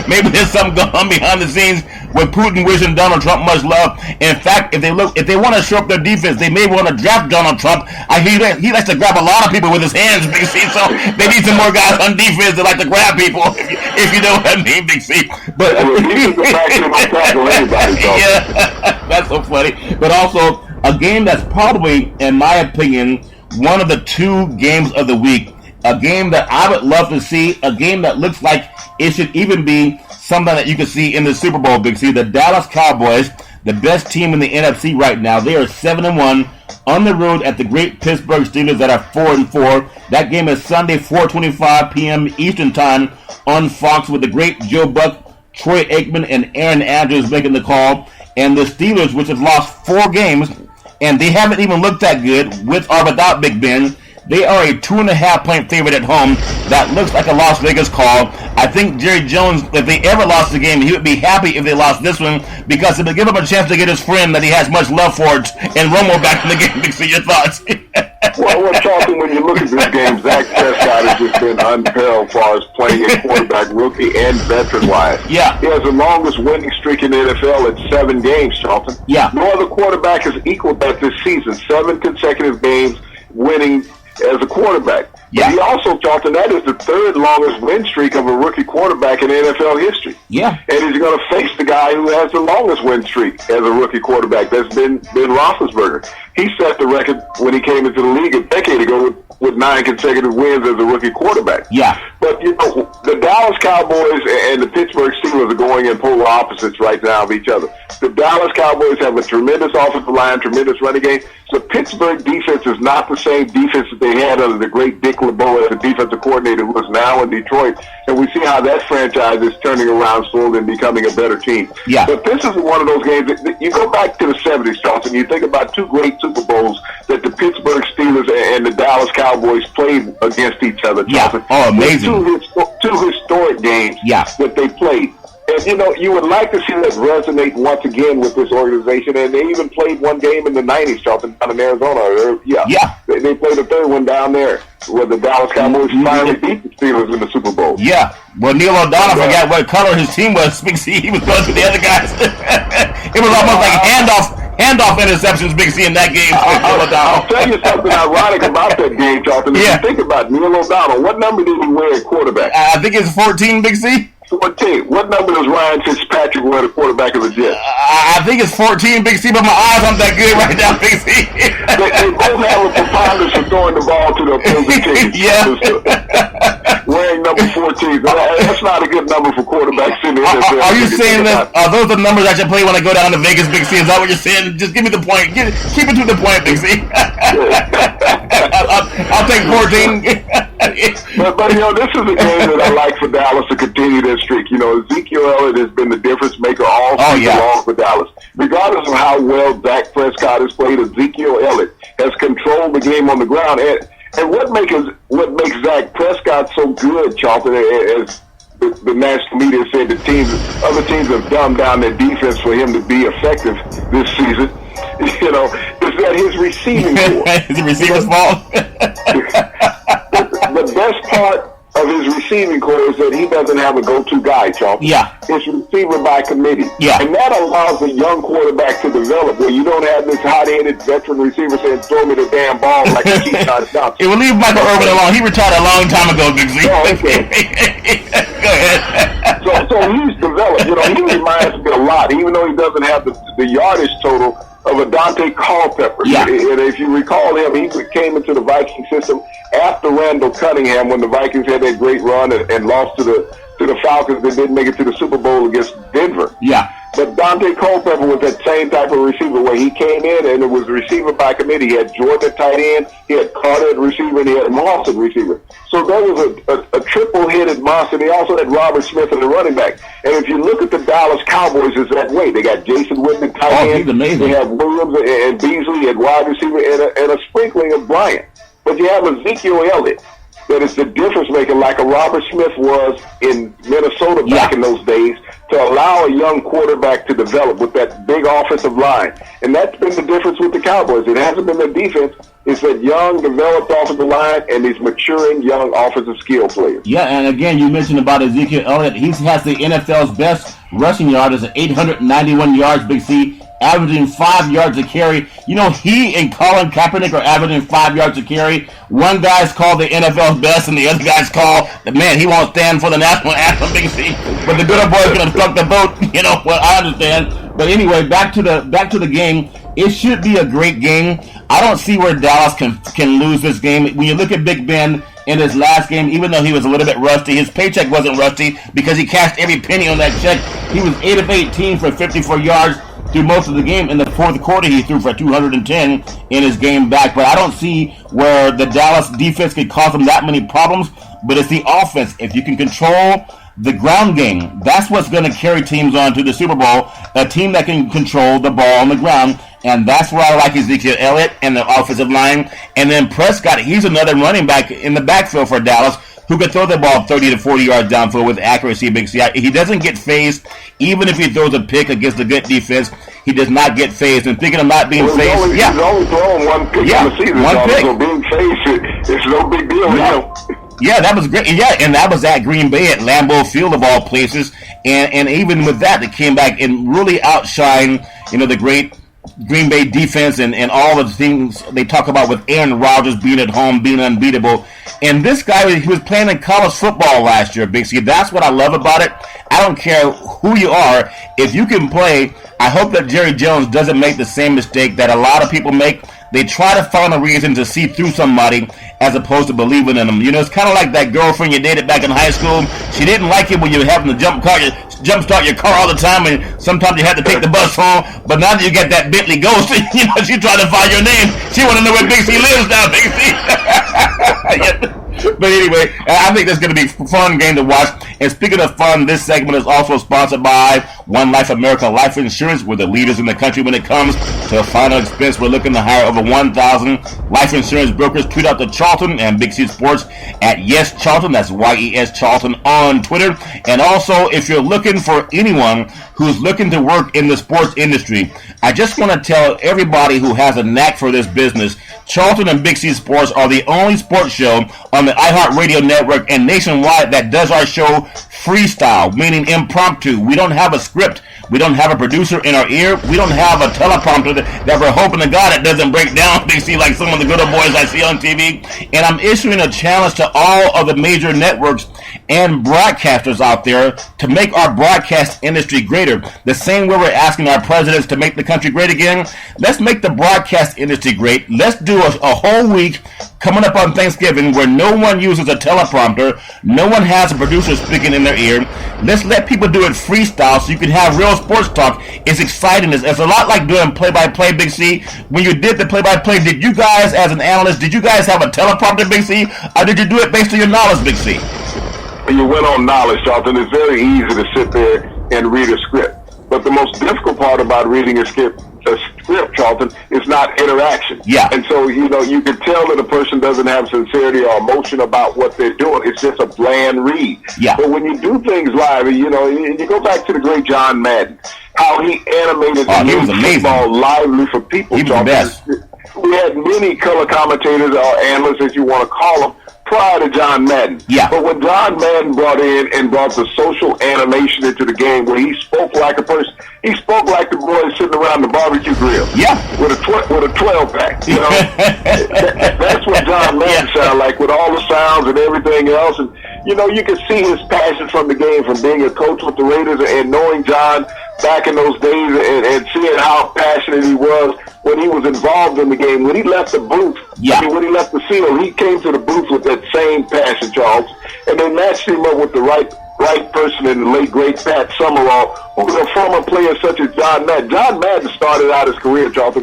Maybe there's something going on behind the scenes with Putin wishing Donald Trump much love. In fact, if they want to show up their defense, they may want to draft Donald Trump. He likes to grab a lot of people with his hands, Big C. So they need some more guys on defense that like to grab people, if you know what I mean, Big C. But yeah, that's so funny. But also a game that's probably, in my opinion, one of the 2 games of the week. A game that I would love to see. A game that looks like it should even be something that you can see in the Super Bowl, Big C. The Dallas Cowboys, the best team in the NFC right now. They are 7-1 on the road at the great Pittsburgh Steelers that are 4-4. That game is Sunday, 4:25 p.m. Eastern Time on Fox with the great Joe Buck, Troy Aikman, and Aaron Andrews making the call. And the Steelers, which have lost 4 games, and they haven't even looked that good with or without Big Ben. They are a 2.5-point favorite at home. That looks like a Las Vegas call. I think Jerry Jones, if they ever lost the game, he would be happy if they lost this one because it would give him a chance to get his friend that he has much love for and Romo back in the game. So your thoughts? Well, Charlton, when you look at this game, Dak Prescott has just been unparalleled as far as playing a quarterback, rookie and veteran-wise. Yeah. He has the longest winning streak in the NFL at 7 games, Charlton. Yeah. No other quarterback has equaled that this season. 7 consecutive games winning as a quarterback. Yeah. But he also, Charlton, that is the 3rd longest win streak of a rookie quarterback in NFL history. Yeah. And he's going to face the guy who has the longest win streak as a rookie quarterback. That's been Ben Roethlisberger. He set the record when he came into the league a decade ago with 9 consecutive wins as a rookie quarterback. Yeah. But, you know, the Dallas Cowboys and the Pittsburgh Steelers are going in polar opposites right now of each other. The Dallas Cowboys have a tremendous offensive line, tremendous running game. The Pittsburgh defense is not the same defense that they had under the great Dick LeBeau as the defensive coordinator who is now in Detroit. And we see how that franchise is turning around slowly and becoming a better team. Yeah. But this is one of those games that you go back to the 70s, Charlton, you think about 2 great Super Bowls that the Pittsburgh Steelers and the Dallas Cowboys played against each other, Charlton. Yeah. Oh, amazing. Two historic games that they played. And, you know, you would like to see that resonate once again with this organization. And they even played one game in the 90s, Charlton, down in Arizona. They played a 3rd one down there where the Dallas Cowboys finally beat the Steelers in the Super Bowl. Yeah. Well, Neil O'Donnell forgot what color his team was. Big C, he was going to the other guys. It was almost like handoff interceptions, Big C, in that game. I'll tell you something ironic about that game, Charlton. If you think about Neil O'Donnell, what number did he wear at quarterback? I think it's 14, Big C. 14. What number does Ryan Fitzpatrick wear the quarterback of the Jets? I think it's 14, Big C, but my eyes aren't that good right now, Big C. they both have a preponderance of throwing the ball to the opposing team. Yeah. Wearing number 14. That's not a good number for quarterbacks in the NFL. Are you saying that those are the numbers I should play when I go down to Vegas, Big C? Is that what you're saying? Just give me the point. Keep it to the point, Big C. I'll take 14. But you know, this is a game that I like for Dallas to continue their streak. You know, Ezekiel Elliott has been the difference maker all season long for Dallas. Regardless of how well Dak Prescott has played, Ezekiel Elliott has controlled the game on the ground. And what makes Dak Prescott so good, Charlton, as the national media said, other teams have dumbed down their defense for him to be effective this season. You know, is that his receiving core? Is the receiver's fault? The best part of his receiving core is that he doesn't have a go-to guy, Charlton. Yeah. It's receiver by committee. Yeah. And that allows a young quarterback to develop where you don't have this hot-headed veteran receiver saying, throw me the damn ball like a Keyshawn Johnson. It will leave Michael Irvin alone. He retired a long time ago, Big Z. Oh, okay. Go ahead. So he's developed. You know, he reminds me a lot, even though he doesn't have the yardage total of a Dante Culpepper. Yeah. And if you recall him, he came into the Viking system after Randall Cunningham when the Vikings had that great run and lost to the Falcons that didn't make it to the Super Bowl against Denver. Yeah. But Dante Culpepper was that same type of receiver where he came in and it was receiver by committee. He had Jordan at tight end, he had Carter at receiver, and he had Moss at receiver. So there was a triple-headed monster. And he also had Robert Smith in the running back. And if you look at the Dallas Cowboys, it's that way. They got Jason Witten at tight end. He's amazing. They have Williams and Beasley at wide receiver and a sprinkling of Bryant. But you have Ezekiel Elliott. that is the difference maker, like a Robert Smith was in Minnesota back in those days, to allow a young quarterback to develop with that big offensive line. And that's been the difference with the Cowboys. It hasn't been the defense. It's that young, developed offensive line and these maturing young offensive skill players. Yeah, and again, you mentioned about Ezekiel Elliott. He has the NFL's best rushing yard at 891 yards, Big C, averaging 5 yards a carry. You know, he and Colin Kaepernick are averaging 5 yards a carry. One guy's called the NFL's best, and the other guy's called the man. He won't stand for the national anthem, Big C. But the good old boy's gonna suck the vote. You know what? I understand. But anyway, back to the game. It should be a great game. I don't see where Dallas can lose this game. When you look at Big Ben in his last game, even though he was a little bit rusty, his paycheck wasn't rusty because he cashed every penny on that check. He was 8 of 18 for 54 yards through most of the game. In the fourth quarter, he threw for 210 in his game back. But I don't see where the Dallas defense could cause them that many problems. But it's the offense. If you can control the ground game, that's what's going to carry teams on to the Super Bowl. A team that can control the ball on the ground. And that's where I like Ezekiel Elliott and the offensive line. And then Prescott, he's another running back in the backfield for Dallas who could throw the ball 30 to 40 yards downfield with accuracy, Big C. He doesn't get phased. Even if he throws a pick against a good defense, he does not get phased. And thinking of not being phased, he's only throwing one pick in the season. One pick. So being phased, it's no big deal. Yeah, that was great. Yeah, and that was at Green Bay at Lambeau Field of all places. And even with that, they came back and really outshined, the great Green Bay defense and all of the things they talk about with Aaron Rodgers being at home, being unbeatable. And this guy, he was playing in college football last year, Big C. That's what I love about it. I don't care who you are. If you can play, I hope that Jerry Jones doesn't make the same mistake that a lot of people make. They try to find a reason to see through somebody as opposed to believing in them. It's kind of like that girlfriend you dated back in high school. She didn't like it when you were having to jumpstart your car all the time, and sometimes you had to take the bus home. But now that you got that Bentley Ghost, she's trying to find your name. She want to know where Big C lives now, Big C. But anyway, I think this is going to be a fun game to watch. And speaking of fun, this segment is also sponsored by One Life America Life Insurance. We're the leaders in the country when it comes to a final expense. We're looking to hire over 1,000 life insurance brokers. Tweet out to Charlton and Big C Sports at Yes Charlton. That's YES Charlton on Twitter. And also, if you're looking for anyone who's looking to work in the sports industry, I just want to tell everybody who has a knack for this business, Charlton and Big C Sports are the only sports show on the iHeartRadio network and nationwide that does our show freestyle, meaning impromptu. We don't have a script. We don't have a producer in our ear. We don't have a teleprompter that we're hoping to God it doesn't break down, Big C, like some of the good old boys I see on TV. And I'm issuing a challenge to all of the major networks and broadcasters out there to make our broadcast industry greater. The same way we're asking our presidents to make the country great again, let's make the broadcast industry great. Let's do a whole week coming up on Thanksgiving where no one uses a teleprompter, no one has a producer speaking in their ear. Let's let people do it freestyle so you can have real sports talk. It's exciting. It's a lot like doing play-by-play, Big C. When you did the play-by-play, did you guys, as an analyst, did you guys have a teleprompter, Big C, or did you do it based on your knowledge, Big C? You went on knowledge, Charlton. It's very easy to sit there and read a script. But the most difficult part about reading a script, Charlton, is not interaction. Yeah. And so, you can tell that a person doesn't have sincerity or emotion about what they're doing. It's just a bland read. Yeah. But when you do things live, and you go back to the great John Madden, how he animated the football lively for people. He was the best. We had many color commentators or analysts, as you want to call them, prior to John Madden. Yeah. But when John Madden brought the social animation into the game where he spoke like a person, he spoke like the boys sitting around the barbecue grill. Yeah. With a 12-pack, That's what John Madden sounded like with all the sounds and everything else. And, you can see his passion from the game, from being a coach with the Raiders and knowing John back in those days and seeing how passionate he was when he was involved in the game. When he left the booth, when he left the field, he came to the booth with that same passion, Charles. And they matched him up with the right person in the late, great Pat Summerall, who was a former player such as John Madden. John Madden started out his career, Charles.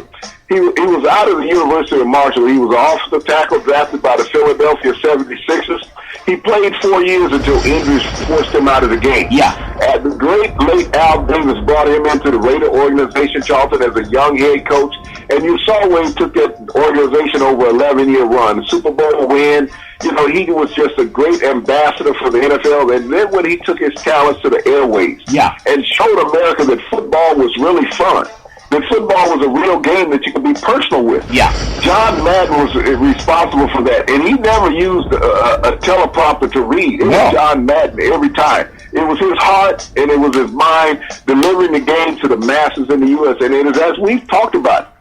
He was out of the University of Marshall. He was an offensive tackle drafted by the Philadelphia 76ers. He played 4 years until injuries forced him out of the game. Yeah. The great late Al Davis brought him into the Raider organization, Charlton, as a young head coach. And you saw when he took that organization over an 11-year run, the Super Bowl win. You know, he was just a great ambassador for the NFL. And then when he took his talents to the airways and showed America that football was really fun, that football was a real game that you could be personal with. John Madden was responsible for that. And he never used a teleprompter to read. It was John Madden every time. It was his heart and it was his mind delivering the game to the masses in the U.S. And it is, as we've talked about,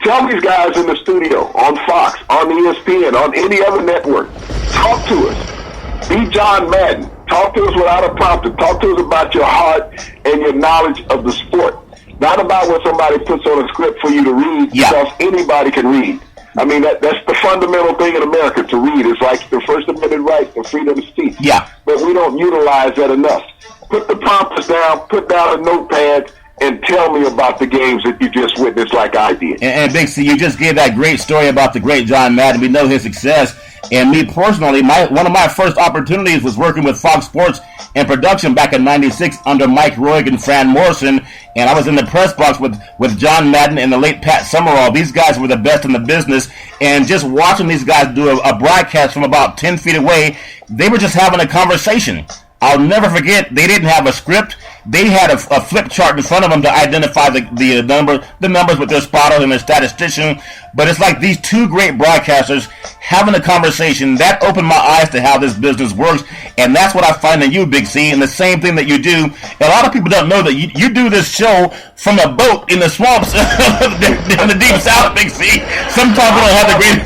tell these guys in the studio, on Fox, on ESPN, on any other network, talk to us. Be John Madden. Talk to us without a prompter. Talk to us about your heart and your knowledge of the sport. Not about what somebody puts on a script for you to read, because anybody can read. I mean, that's the fundamental thing in America, to read. It's like the First Amendment right, the freedom of speech. But we don't utilize that enough. Put the prompters down, put down a notepad, and tell me about the games that you just witnessed like I did. And Big C, you just gave that great story about the great John Madden. We know his success. And me personally, one of my first opportunities was working with Fox Sports and production back in '96 under Mike Roig and Fran Morrison. And I was in the press box with John Madden and the late Pat Summerall. These guys were the best in the business. And just watching these guys do a broadcast from about 10 feet away, they were just having a conversation. I'll never forget, they didn't have a script. They had a flip chart in front of them to identify the numbers with their spotter and their statistician. But it's like these two great broadcasters having a conversation. That opened my eyes to how this business works. And that's what I find in you, Big C, and the same thing that you do. A lot of people don't know that you do this show from a boat in the swamps in the deep south, Big C. Sometimes we don't have the great...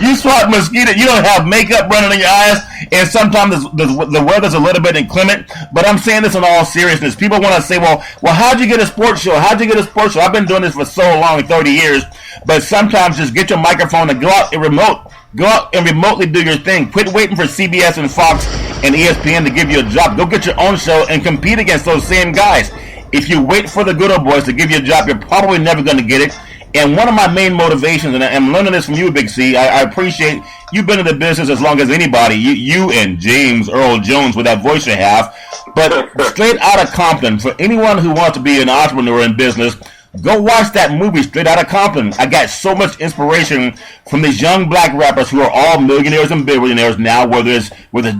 You swat mosquitoes. You don't have makeup running in your eyes. And sometimes the weather's a little bit inclement. But I'm saying this in all seriousness. People want to say, well, how'd you get a sports show? How'd you get a sports show? I've been doing this for so long, 30 years. But sometimes just get your microphone and go out and remotely do your thing. Quit waiting for CBS and Fox and ESPN to give you a job. Go get your own show and compete against those same guys. If you wait for the good old boys to give you a job, you're probably never going to get it. And one of my main motivations, and I'm learning this from you, Big C, I appreciate you've been in the business as long as anybody. You and James Earl Jones with that voice you have. But Straight Outta Compton, for anyone who wants to be an entrepreneur in business, go watch that movie, Straight Outta Compton. I got so much inspiration from these young black rappers who are all millionaires and billionaires now, whether it's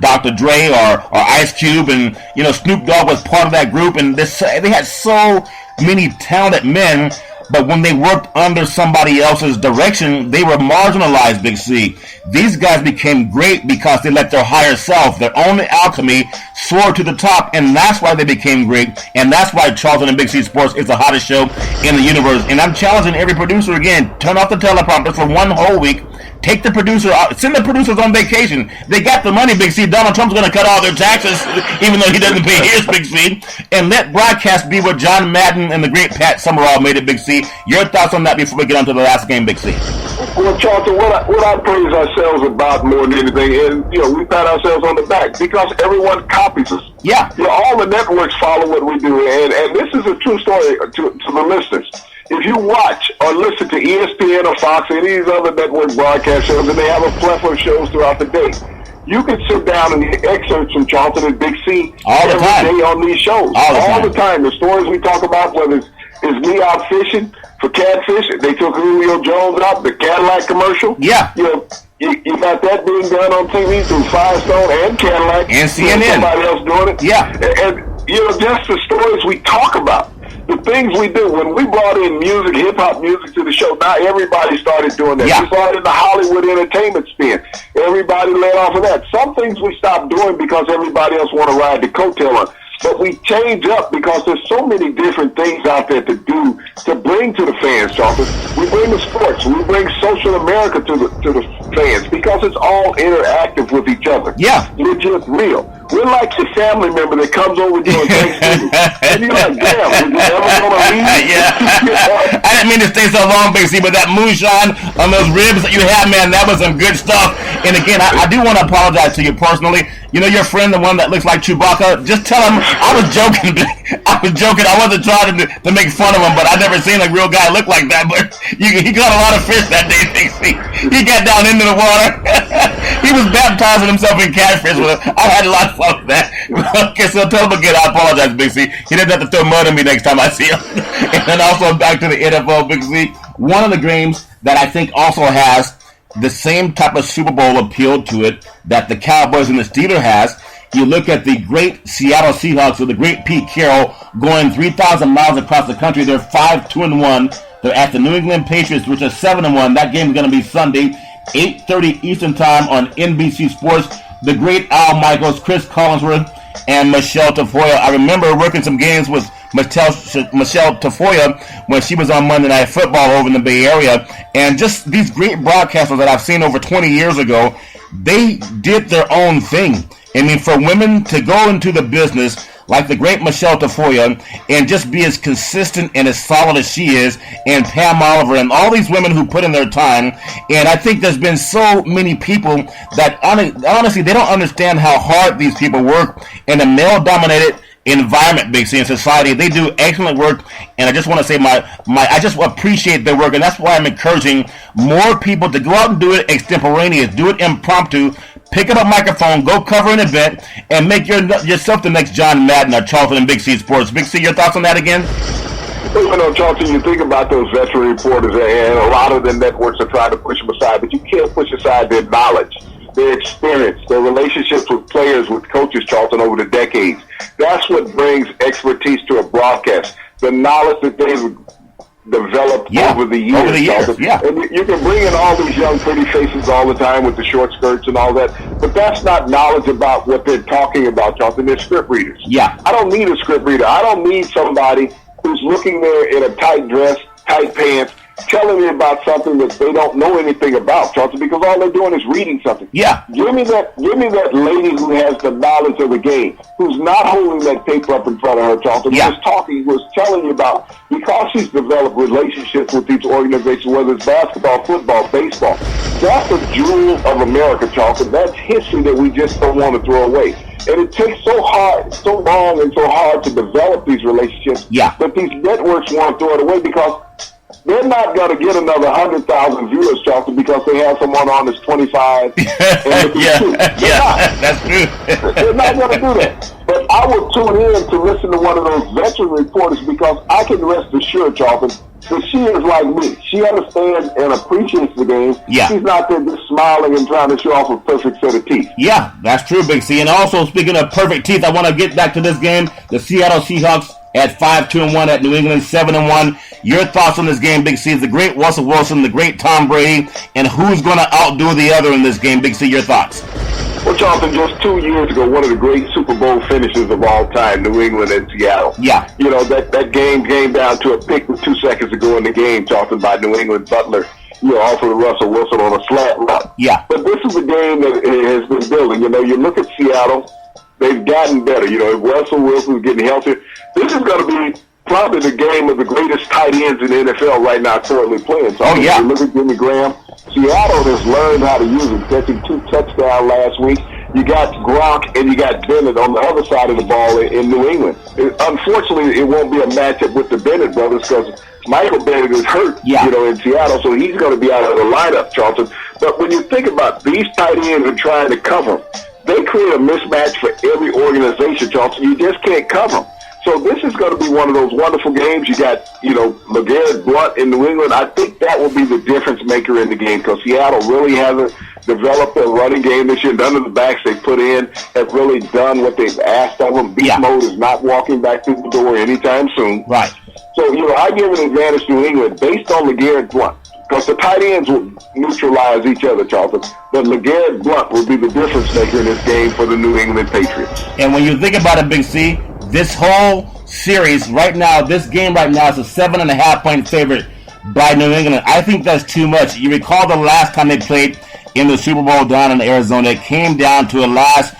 Dr. Dre or Ice Cube, and Snoop Dogg was part of that group, and they had so many talented men. But when they worked under somebody else's direction, they were marginalized, Big C. These guys became great because they let their higher self, their own alchemy, soar to the top, and that's why they became great, and that's why Charlton and Big C Sports is the hottest show in the universe. And I'm challenging every producer again, turn off the teleprompter for one whole week, take the producer out, send the producers on vacation. They got the money, Big C. Donald Trump's going to cut all their taxes, even though he doesn't pay his, Big C. And let broadcast be what John Madden and the great Pat Summerall made it, Big C. Your thoughts on that before we get on to the last game, Big C? Well, Charlton, what I praise ourselves about more than anything, and we pat ourselves on the back because everyone copies us. All the networks follow what we do, and this is a true story to the listeners. If you watch or listen to ESPN or Fox or any of these other network broadcast shows, and they have a plethora of shows throughout the day, you can sit down and hear excerpts from Charlton and Big C every day on these shows. All the time. The stories we talk about, whether it's me out fishing for catfish, they took Julio Jones out, the Cadillac commercial. You got that being done on TV through Firestone and Cadillac. And CNN. Somebody else doing it. And just the stories we talk about. The things we do. When we brought in music, hip-hop music to the show, now everybody started doing that. We brought in the Hollywood entertainment spin. Everybody led off of that. Some things we stopped doing because everybody else want to ride the coattail on. But we change up because there's so many different things out there to do, to bring to the fans, Charlton. We bring the sports. We bring social America to the fans because it's all interactive with each other. We're just real. We're like the family member that comes over during Thanksgiving. And you're like, damn, is you ever going to leave? I didn't mean to stay so long, Big C, but that moonshine on those ribs that you had, man, that was some good stuff. And again, I do want to apologize to you personally. Your friend, the one that looks like Chewbacca, just tell him I was joking. I wasn't trying to make fun of him, but I've never seen a real guy look like that. But he caught a lot of fish that day, Big C. He got down into the water. He was baptizing himself in catfish with it. I had a lot of fun with that. Okay, so tell him again, I apologize, Big C. He doesn't have to throw mud at me next time I see him. And then also back to the NFL, Big C. One of the games that I think also has the same type of Super Bowl appeal to it that the Cowboys and the Steelers has. You look at the great Seattle Seahawks with the great Pete Carroll going 3,000 miles across the country. They're 5-2-1. They're at the New England Patriots, which are 7-1. That game is going to be Sunday, 8:30 Eastern Time on NBC Sports. The great Al Michaels, Chris Collinsworth, and Michelle Tafoya. I remember working some games with Michelle Tafoya when she was on Monday Night Football over in the Bay Area. And just these great broadcasters that I've seen over 20 years ago, they did their own thing. I mean, for women to go into the business like the great Michelle Tafoya and just be as consistent and as solid as she is, and Pam Oliver and all these women who put in their time. And I think there's been so many people that honestly, they don't understand how hard these people work in a male-dominated environment, Big C, in society. They do excellent work, and I just want to say I just appreciate their work, and that's why I'm encouraging more people to go out and do it extemporaneous, do it impromptu. Pick up a microphone, go cover an event, and make yourself the next John Madden or Charlton and Big C Sports. Big C, your thoughts on that again? Well, you know, Charlton, you think about those veteran reporters, and a lot of the networks are trying to push them aside, but you can't push aside their knowledge, their experience, their relationships with players, with coaches, Charlton, over the decades. That's what brings expertise to a broadcast. The knowledge that they've developed over the years. Yeah. And you can bring in all these young pretty faces all the time with the short skirts and all that, but that's not knowledge about what they're talking about, Charlton. They're script readers. Yeah. I don't need a script reader. I don't need somebody who's looking there in a tight dress, tight pants, telling me about something that they don't know anything about, Charlton, because all they're doing is reading something. Yeah. Give me that lady who has the knowledge of the game, who's not holding that paper up in front of her, Charlton, who's telling you about, because she's developed relationships with these organizations, whether it's basketball, football, baseball. That's a jewel of America, Charlton. That's history that we just don't want to throw away. And it takes so long and so hard to develop these relationships that these networks want to throw it away, because they're not going to get another 100,000 viewers, Charlton, because they have someone on that's 25. That's true. They're not going to do that. But I will tune in to listen to one of those veteran reporters, because I can rest assured, Charlton, that she is like me. She understands and appreciates the game. Yeah. She's not there just smiling and trying to show off a perfect set of teeth. Yeah, that's true, Big C. And also, speaking of perfect teeth, I want to get back to this game. The Seattle Seahawks at 5-2-1 at New England 7-1. Your thoughts on this game, Big C? The great Russell Wilson, the great Tom Brady, and who's going to outdo the other in this game, Big C? Your thoughts? Well, Charlton, just 2 years ago, one of the great Super Bowl finishes of all time, New England and Seattle. Yeah. You know, that game came down to a pick with 2 seconds to go in the game, Charlton, by New England Butler, off of Russell Wilson on a slant route. Yeah. But this is a game that has been building. You know, you look at Seattle, they've gotten better. You know, if Russell Wilson's getting healthier, this is going to be probably the game of the greatest tight ends in the NFL right now currently playing. So you look at Jimmy Graham. Seattle has learned how to use him, catching 2 touchdowns last week. You got Gronk and you got Bennett on the other side of the ball in New England. Unfortunately, it won't be a matchup with the Bennett brothers, because Michael Bennett is hurt, in Seattle, so he's going to be out of the lineup, Charlton. But when you think about these tight ends are trying to cover them, they create a mismatch for every organization, Charlton. You just can't cover them. So this is going to be one of those wonderful games. You got, LeGarrette Blount in New England. I think that will be the difference maker in the game, because Seattle really hasn't developed a running game this year. None of the backs they put in have really done what they've asked of them. Beast mode is not walking back through the door anytime soon. Right. So, I give an advantage to New England based on LeGarrette Blount, because the tight ends will neutralize each other, Charlton. But LeGarrette Blount will be the difference maker in this game for the New England Patriots. And when you think about it, Big C, this whole series right now, this game right now is a 7.5-point favorite by New England. I think that's too much. You recall the last time they played in the Super Bowl down in Arizona, it came down to a last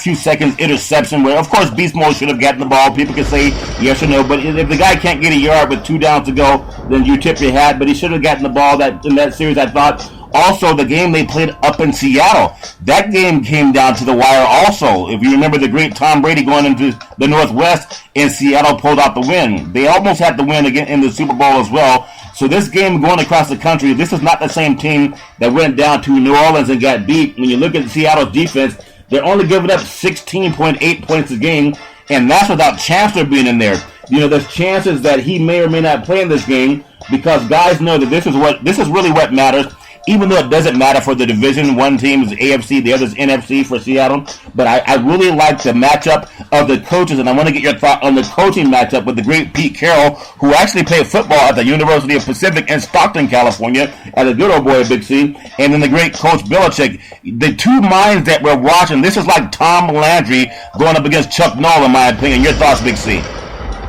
few seconds interception where, of course, Beast Mode should have gotten the ball. People can say yes or no, but if the guy can't get a yard with 2 downs to go, then you tip your hat. But he should have gotten the ball in that series, I thought. Also, the game they played up in Seattle, that game came down to the wire also. If you remember the great Tom Brady going into the Northwest, and Seattle pulled out the win. They almost had the win again in the Super Bowl as well. So this game going across the country, this is not the same team that went down to New Orleans and got beat. When you look at Seattle's defense, they're only giving up 16.8 points a game, and that's without Chancellor being in there. There's chances that he may or may not play in this game, because guys know that this is really what matters. even though it doesn't matter for the division. One team is AFC, the other is NFC for Seattle. But I really like the matchup of the coaches, and I want to get your thought on the coaching matchup with the great Pete Carroll, who actually played football at the University of Pacific in Stockton, California, as a good old boy at Big C, and then the great Coach Belichick. The two minds that we're watching, this is like Tom Landry going up against Chuck Noll, in my opinion. Your thoughts, Big C?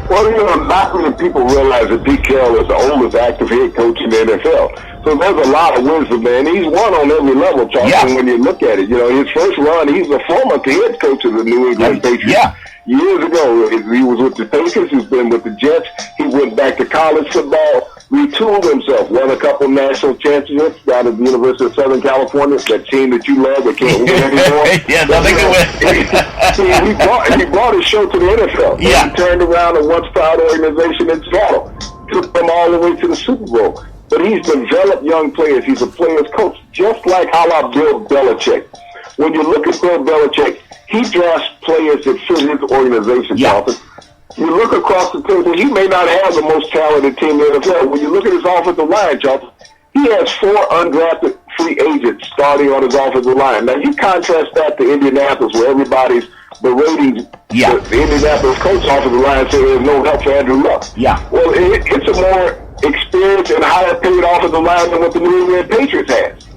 Well, not many people realize that Pete Carroll is the oldest active head coach in the NFL. So there's a lot of wisdom there, and he's won on every level, Charlton, when you look at it. His first run, he's a former head coach of the New England Patriots. Yeah. Years ago, he was with the Patriots, he's been with the Jets, he went back to college football, retooled himself, won a couple national championships down at the University of Southern California, that team that you love that can't win anymore. Yeah, nothing to win. He brought his show to the NFL. Yeah. He turned around a once-proud organization in Seattle, took them all the way to the Super Bowl. But he's developed young players. He's a player's coach, just like how I Bill Belichick. When you look at Bill Belichick, he drafts players that fit his organization, Charlton. You look across the table, he may not have the most talented team in the NFL. When you look at his offensive line, Charlton, he has 4 undrafted free agents starting on his offensive line. Now, you contrast that to Indianapolis, where everybody's berating the Indianapolis coach offensive line, saying there's no help for Andrew Luck. Yeah. Well, it's a more experienced and higher paid offensive line than what the New England Patriots has.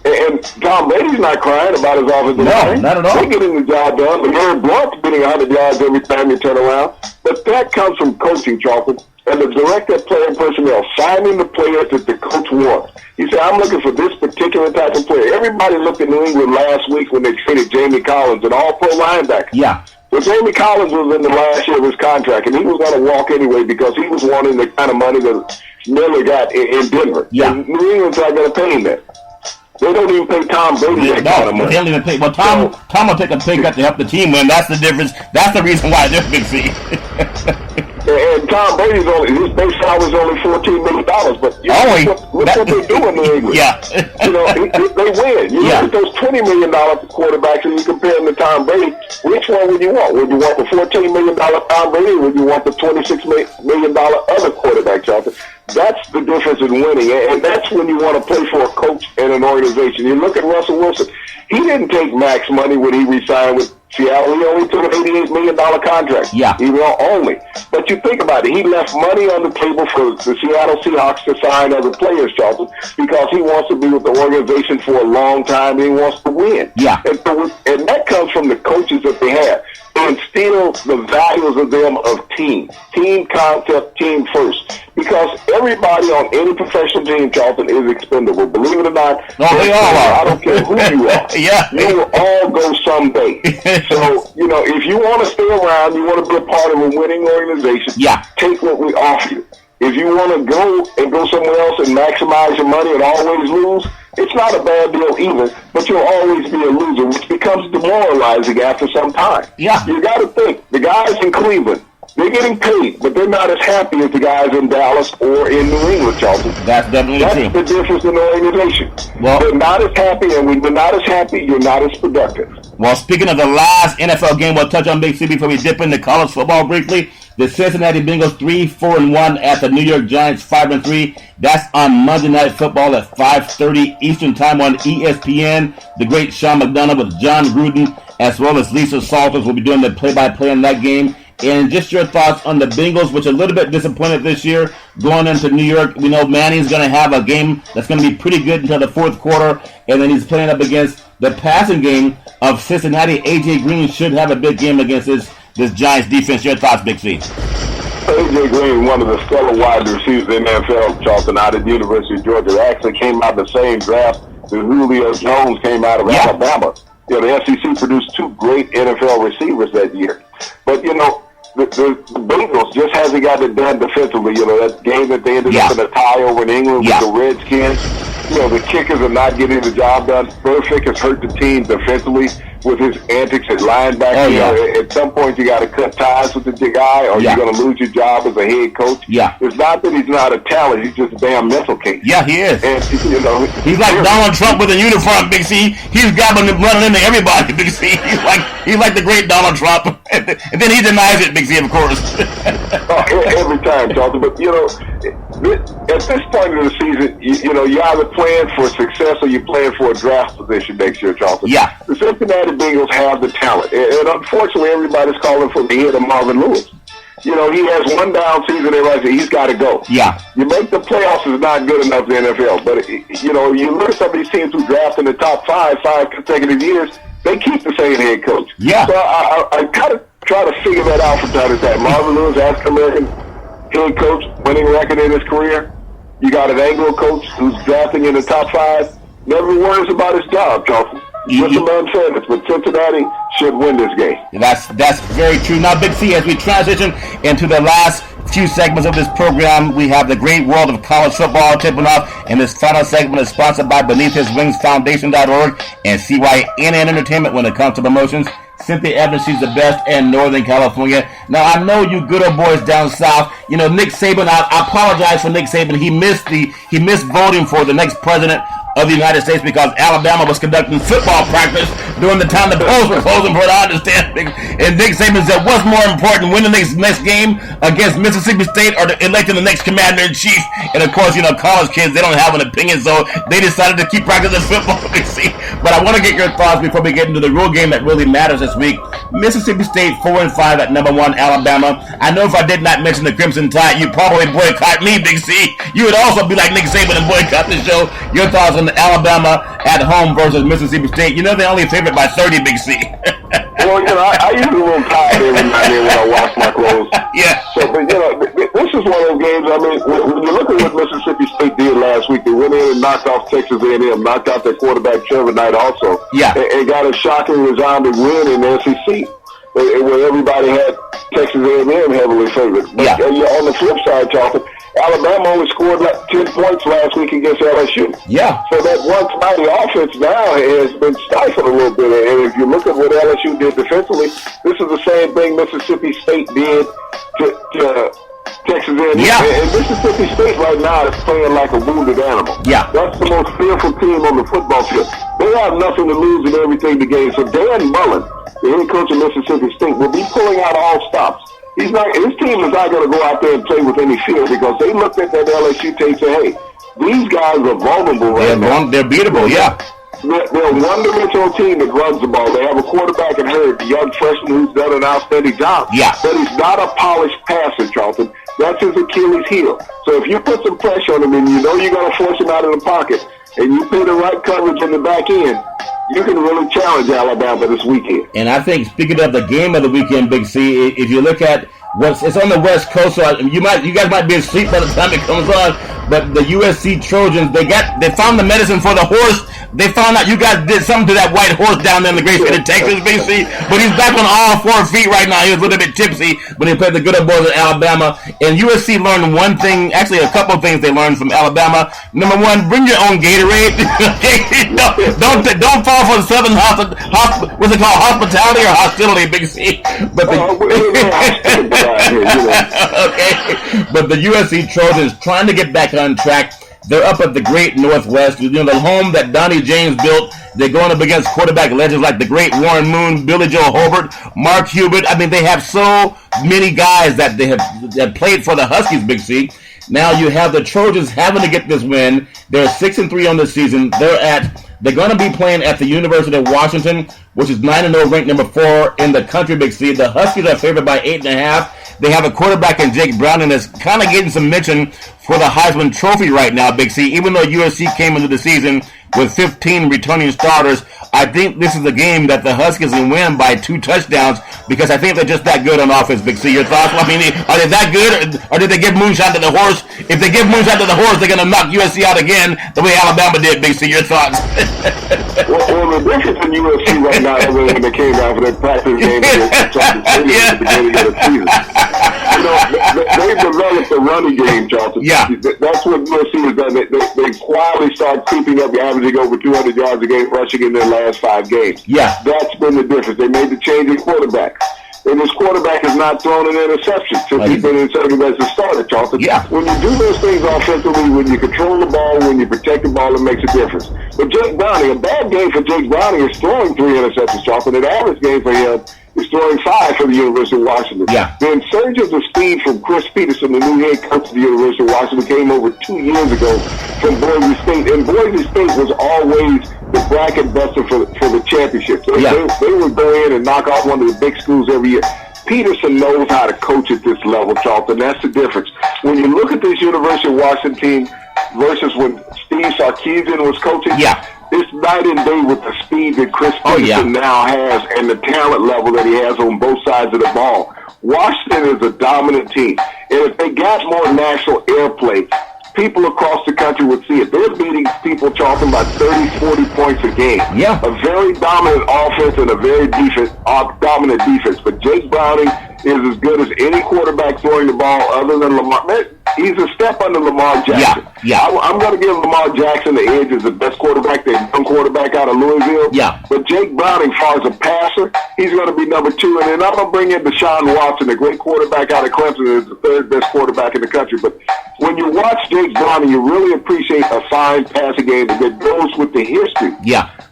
And Tom Brady's not crying about his offensive line. No, not at all. They're getting the job done. But Aaron Blunt's getting 100 yards every time you turn around. But that comes from coaching, Charlton, and the director of player personnel, signing the players that the coach wants. He said, I'm looking for this particular type of player. Everybody looked at New England last week when they traded Jamie Collins, an all-pro linebacker. Yeah. Well, Jamie Collins was in the last year of his contract, and he was going to walk anyway because he was wanting the kind of money that Miller got in Denver. Yeah. And New England's not going to pay him that. They don't even pay Tom Brady that kind of money. They don't even pay. Well, Tom will take a pay cut to help the team win. That's the difference. That's the reason why they're Big C. And Tom Brady's his base salary is only $14 million. But look what they do in New England. Yeah. They win. You look at those $20 million quarterbacks and you compare them to Tom Brady. Which one would you want? Would you want the $14 million Tom Brady, or would you want the $26 million other quarterback, Charlton? That's the difference in winning, and that's when you want to play for a coach and an organization. You look at Russell Wilson. He didn't take max money when he re-signed with Seattle. He only took an $88 million contract. Yeah. Only. But you think about it. He left money on the table for the Seattle Seahawks to sign other players, Charlton, because he wants to be with the organization for a long time and he wants to win. Yeah. And that comes from the coaches that they have. They instill the values of them of team concept, team first. Because everybody on any professional team, Charlton, is expendable. Believe it or not, they all are. I don't care who you are. Yeah. You will all go someday. So, if you want to stay around, you want to be a part of a winning organization, take what we offer you. If you want to go somewhere else and maximize your money and always lose, it's not a bad deal either, but you'll always be a loser, which becomes demoralizing after some time. Yeah. You got to think, the guys in Cleveland, they're getting paid, but they're not as happy as the guys in Dallas or in New England, Charlton. That's definitely true. That's the difference in the organization. Well, they're not as happy, and when you're not as happy, you're not as productive. Well, speaking of the last NFL game, we'll touch on Big C before we dip into college football briefly. The Cincinnati Bengals 3-4-1 at the New York Giants 5-3. That's on Monday Night Football at 5:30 Eastern Time on ESPN. The great Sean McDonough with John Gruden as well as Lisa Salters will be doing the play-by-play in that game. And just your thoughts on the Bengals, which are a little bit disappointed this year going into New York. We know Manning's going to have a game that's going to be pretty good until the fourth quarter, and then he's playing up against the passing game of Cincinnati. A.J. Green should have a big game against this Giants defense. Your thoughts, Big C? A.J. Green, one of the stellar wide receivers in the NFL, Charlton, out of the University of Georgia. They actually came out of the same draft that Julio Jones came out of Alabama. The SEC produced 2 great NFL receivers that year. But, the Bengals just hasn't got it done defensively. That game that they ended up in a tie over in England with the Redskins. The kickers are not getting the job done. Burfict has hurt the team defensively with his antics at linebacker. At some point, you got to cut ties with the guy, or you're going to lose your job as a head coach. Yeah. It's not that he's not a talent; he's just a damn mental case. Yeah, he is. And he's like Donald Trump with a uniform, Big C. He's grabbing and running into everybody, Big C. He's like the great Donald Trump, and then he denies it, Big C, of course. Every time, Charlton. But At this point of the season, you're either playing for success or you're playing for a draft position next year, Charlton. Yeah. The Cincinnati Bengals have the talent. And unfortunately, everybody's calling for the head of Marvin Lewis. He has one down season, everybody says he's got to go. Yeah. You make the playoffs is not good enough in the NFL. But, you look at some of these teams who draft in the top five consecutive years, they keep the same head coach. Yeah. So I kind of try to figure that out from time to time. Marvin Lewis, African-American head coach, winning record in his career. You got an Anglo coach who's drafting in the top five. Never worries about his job, Charlton. With some unfairness, but Cincinnati should win this game. That's very true. Now, Big C, as we transition into the last few segments of this program, we have the great world of college football tipping off, and this final segment is sponsored by BeneathHisWingsFoundation.org and CYNN Entertainment when it comes to promotions. Cynthia Evans, she's the best in Northern California. Now, I know you good old boys down south. Nick Saban, I apologize for Nick Saban. He missed voting for the next president of the United States because Alabama was conducting football practice during the time the polls were closing, for I understand. And Nick Saban said, what's more important, winning the next game against Mississippi State or electing the next commander-in-chief? And, of course, college kids, they don't have an opinion, so they decided to keep practicing football. But I want to get your thoughts before we get into the real game that really matters this week. Mississippi State 4-5 at number 1, Alabama. I know if I did not mention the Crimson Tide, you'd probably boycott me, Big C. You would also be like Nick Saban and boycott the show. Your thoughts on Alabama at home versus Mississippi State? They're only favored by 30, Big C. Well, I use a little tired every night when I wash my clothes. Yeah. So, but, this is one of those games, when you look at what Mississippi State did last week, they went in and knocked off Texas A&M, knocked out their quarterback Trevor Knight also. Yeah. And got a shocking, resounding win in the SEC, where everybody had Texas A&M heavily favored. But on the flip side, Charlton, Alabama only scored like 10 points last week against LSU. Yeah. So that once mighty offense now has been stifled a little bit. And if you look at what LSU did defensively, this is the same thing Mississippi State did to Texas A&M. Yeah. And Mississippi State right now is playing like a wounded animal. Yeah. That's the most fearful team on the football field. They have nothing to lose and everything to gain. So Dan Mullen, the head coach of Mississippi State, will be pulling out all stops. His team is not going to go out there and play with any fear because they looked at that LSU tape and say, hey, these guys are vulnerable right now. They're beatable, yeah. They're a one-dimensional team that runs the ball. They have a quarterback in Hurd, the young freshman who's done an outstanding job. Yeah. But he's not a polished passer, Charlton. That's his Achilles heel. So if you put some pressure on him and you're going to force him out of the pocket and you pay the right coverage in the back end, you can really challenge Alabama this weekend. And I think, speaking of the game of the weekend, Big C, if you look at it's on the West Coast, so you guys might be asleep by the time it comes on. But the USC Trojans, they found the medicine for the horse. They found out you guys did something to that white horse down there in the great state of Texas, Big C. But he's back on all 4 feet right now. He was a little bit tipsy when he played the good old boys at Alabama. And USC learned one thing, actually a couple of things they learned from Alabama. Number one, bring your own Gatorade. don't fall for the Southern what's it called, hospitality or hostility, Big C. But okay, but the USC Trojans trying to get back on track. They're up at the Great Northwest, the home that Donnie James built. They're going up against quarterback legends like the great Warren Moon, Billy Joe Hobart, Mark Hubert. They have so many guys that they have played for the Huskies, Big C. Now you have the Trojans having to get this win. They're 6-3 on the season. They're going to be playing at the University of Washington, which is 9-0, ranked number 4 in the country, Big C. The Huskies are favored by 8.5. They have a quarterback in Jake Browning that's kind of getting some mention for the Heisman Trophy right now, Big C. Even though USC came into the season with 15 returning starters, I think this is a game that the Huskies can win by 2 touchdowns because I think they're just that good on offense, Big C. Your thoughts? Are they that good, or did they give moonshine to the horse? If they give moonshine to the horse, they're going to knock USC out again the way Alabama did, Big C. Your thoughts? Well, the difference in USC right now is when they came out for that practice game against Charlton at the beginning of the season. They've developed a running game, Charlton. Yeah. That's what USC has done. They quietly start creeping up, averaging over 200 yards a game, rushing in their last 5 games. Yeah. That's been the difference. They made the change in quarterback. And this quarterback has not thrown an interception since he's been in serving as a starter, Charlton. Yeah. When you do those things offensively, when you control the ball, when you protect the ball, it makes a difference. But Jake Browning, a bad game for Jake Browning is throwing 3 interceptions, Charlton. An average game for him is throwing 5 for the University of Washington. Yeah. The insurgence of speed from Chris Peterson, the new head coach of the University of Washington, came over 2 years ago from Boise State. And Boise State was always the bracket buster for the championship. They would go in and knock off one of the big schools every year. Peterson knows how to coach at this level, Charlton. That's the difference. When you look at this University of Washington team versus when Steve Sarkisian was coaching, it's night and day with the speed that Chris Peterson now has and the talent level that he has on both sides of the ball. Washington is a dominant team. And if they got more national airplay, people across the country would see it. They're beating people, Charlton, by 30, 40 points a game. Yeah. A very dominant offense and a very dominant defense. But Jake Browning is as good as any quarterback throwing the ball other than Lamar. He's a step under Lamar Jackson. I'm going to give Lamar Jackson the edge as the best quarterback, the young quarterback out of Louisville. But Jake Browning, as far as a passer, he's going to be number 2. And then I'm going to bring in Deshaun Watson, a great quarterback out of Clemson, is the 3rd best quarterback in the country. But when you watch Jake Browning, you really appreciate a fine passing game that goes with the history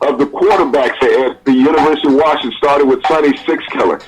of the quarterbacks at the University of Washington, starting with Sonny Sixkiller.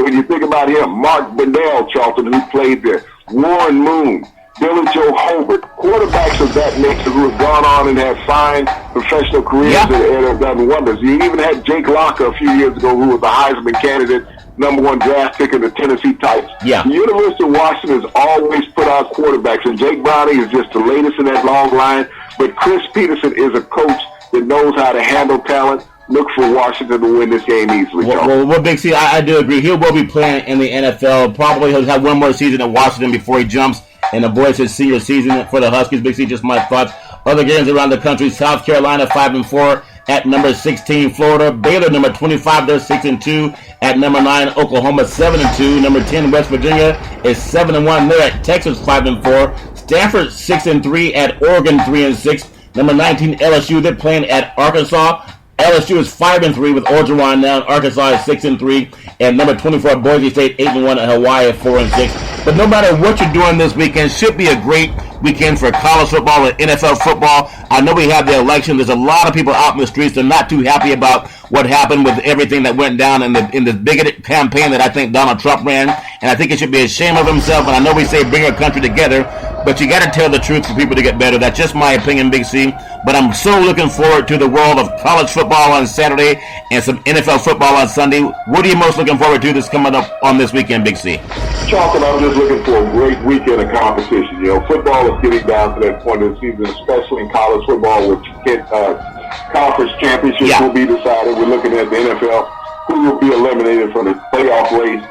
When you think about him, Mark Bendell, Charlton, who played there, Warren Moon, Billy Joe Hobart, quarterbacks of that nature who have gone on and had fine professional careers and have done wonders. You even had Jake Locker a few years ago, who was the Heisman candidate, #1 draft pick of the Tennessee Titans. The University of Washington has always put out quarterbacks, and Jake Browning is just the latest in that long line. But Chris Peterson is a coach that knows how to handle talent. Look for Washington to win this game easily. Well, Big C, I do agree. He will be playing in the NFL. Probably he'll have one more season in Washington before he jumps and avoids his senior season for the Huskies. Big C, just my thoughts. Other games around the country: South Carolina 5-4 at number 16, Florida. Baylor number 25, they're 6-2 at number 9. Oklahoma 7-2. Number 10, West Virginia is 7-1. They're at Texas 5-4. Stanford 6-3 at Oregon 3-6. Number 19, LSU, they're playing at Arkansas. LSU is 5-3 with Orgeron now. Arkansas is 6-3, and number 24 Boise State 8-1, and Hawaii 4-6. But no matter what you're doing this weekend, should be a great weekend for college football and NFL football. I know we have the election. There's a lot of people out in the streets. They're not too happy about what happened with everything that went down in the bigoted campaign that I think Donald Trump ran. And I think it should be ashamed of himself. And I know we say bring our country together, but you got to tell the truth for people to get better. That's just my opinion, Big C. But I'm so looking forward to the world of college football on Saturday and some NFL football on Sunday. What are you most looking forward to that's coming up on this weekend, Big C? Charlton, I'm just looking for a great weekend of competition. You know, football is getting down to that point of the season, especially in college football, which conference championships will be decided. We're looking at the NFL, who will be eliminated from the playoff race.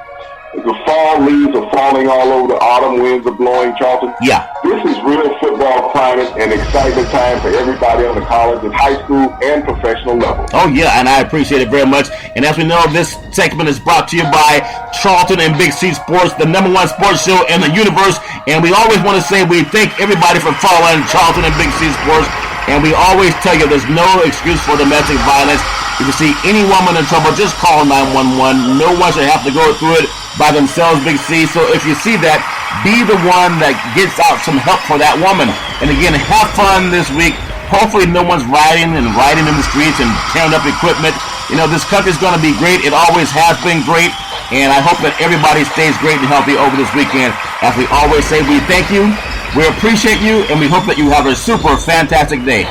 The fall leaves are falling all over. The autumn winds are blowing, Charlton. This is real football climate and excitement time for everybody on the college and high school and professional level. Oh, yeah, and I appreciate it very much. And as we know, this segment is brought to you by Charlton and Big C Sports, the #1 sports show in the universe. And we always want to say we thank everybody for following Charlton and Big C Sports. And we always tell you there's no excuse for domestic violence. If you see any woman in trouble, just call 911. No one should have to go through it by themselves, Big C. So if you see that, be the one that gets out some help for that woman. And again, have fun this week. Hopefully no one's riding in the streets and tearing up equipment. You know, this country's going to be great. It always has been great. And I hope that everybody stays great and healthy over this weekend. As we always say, we thank you, we appreciate you, and we hope that you have a super fantastic day.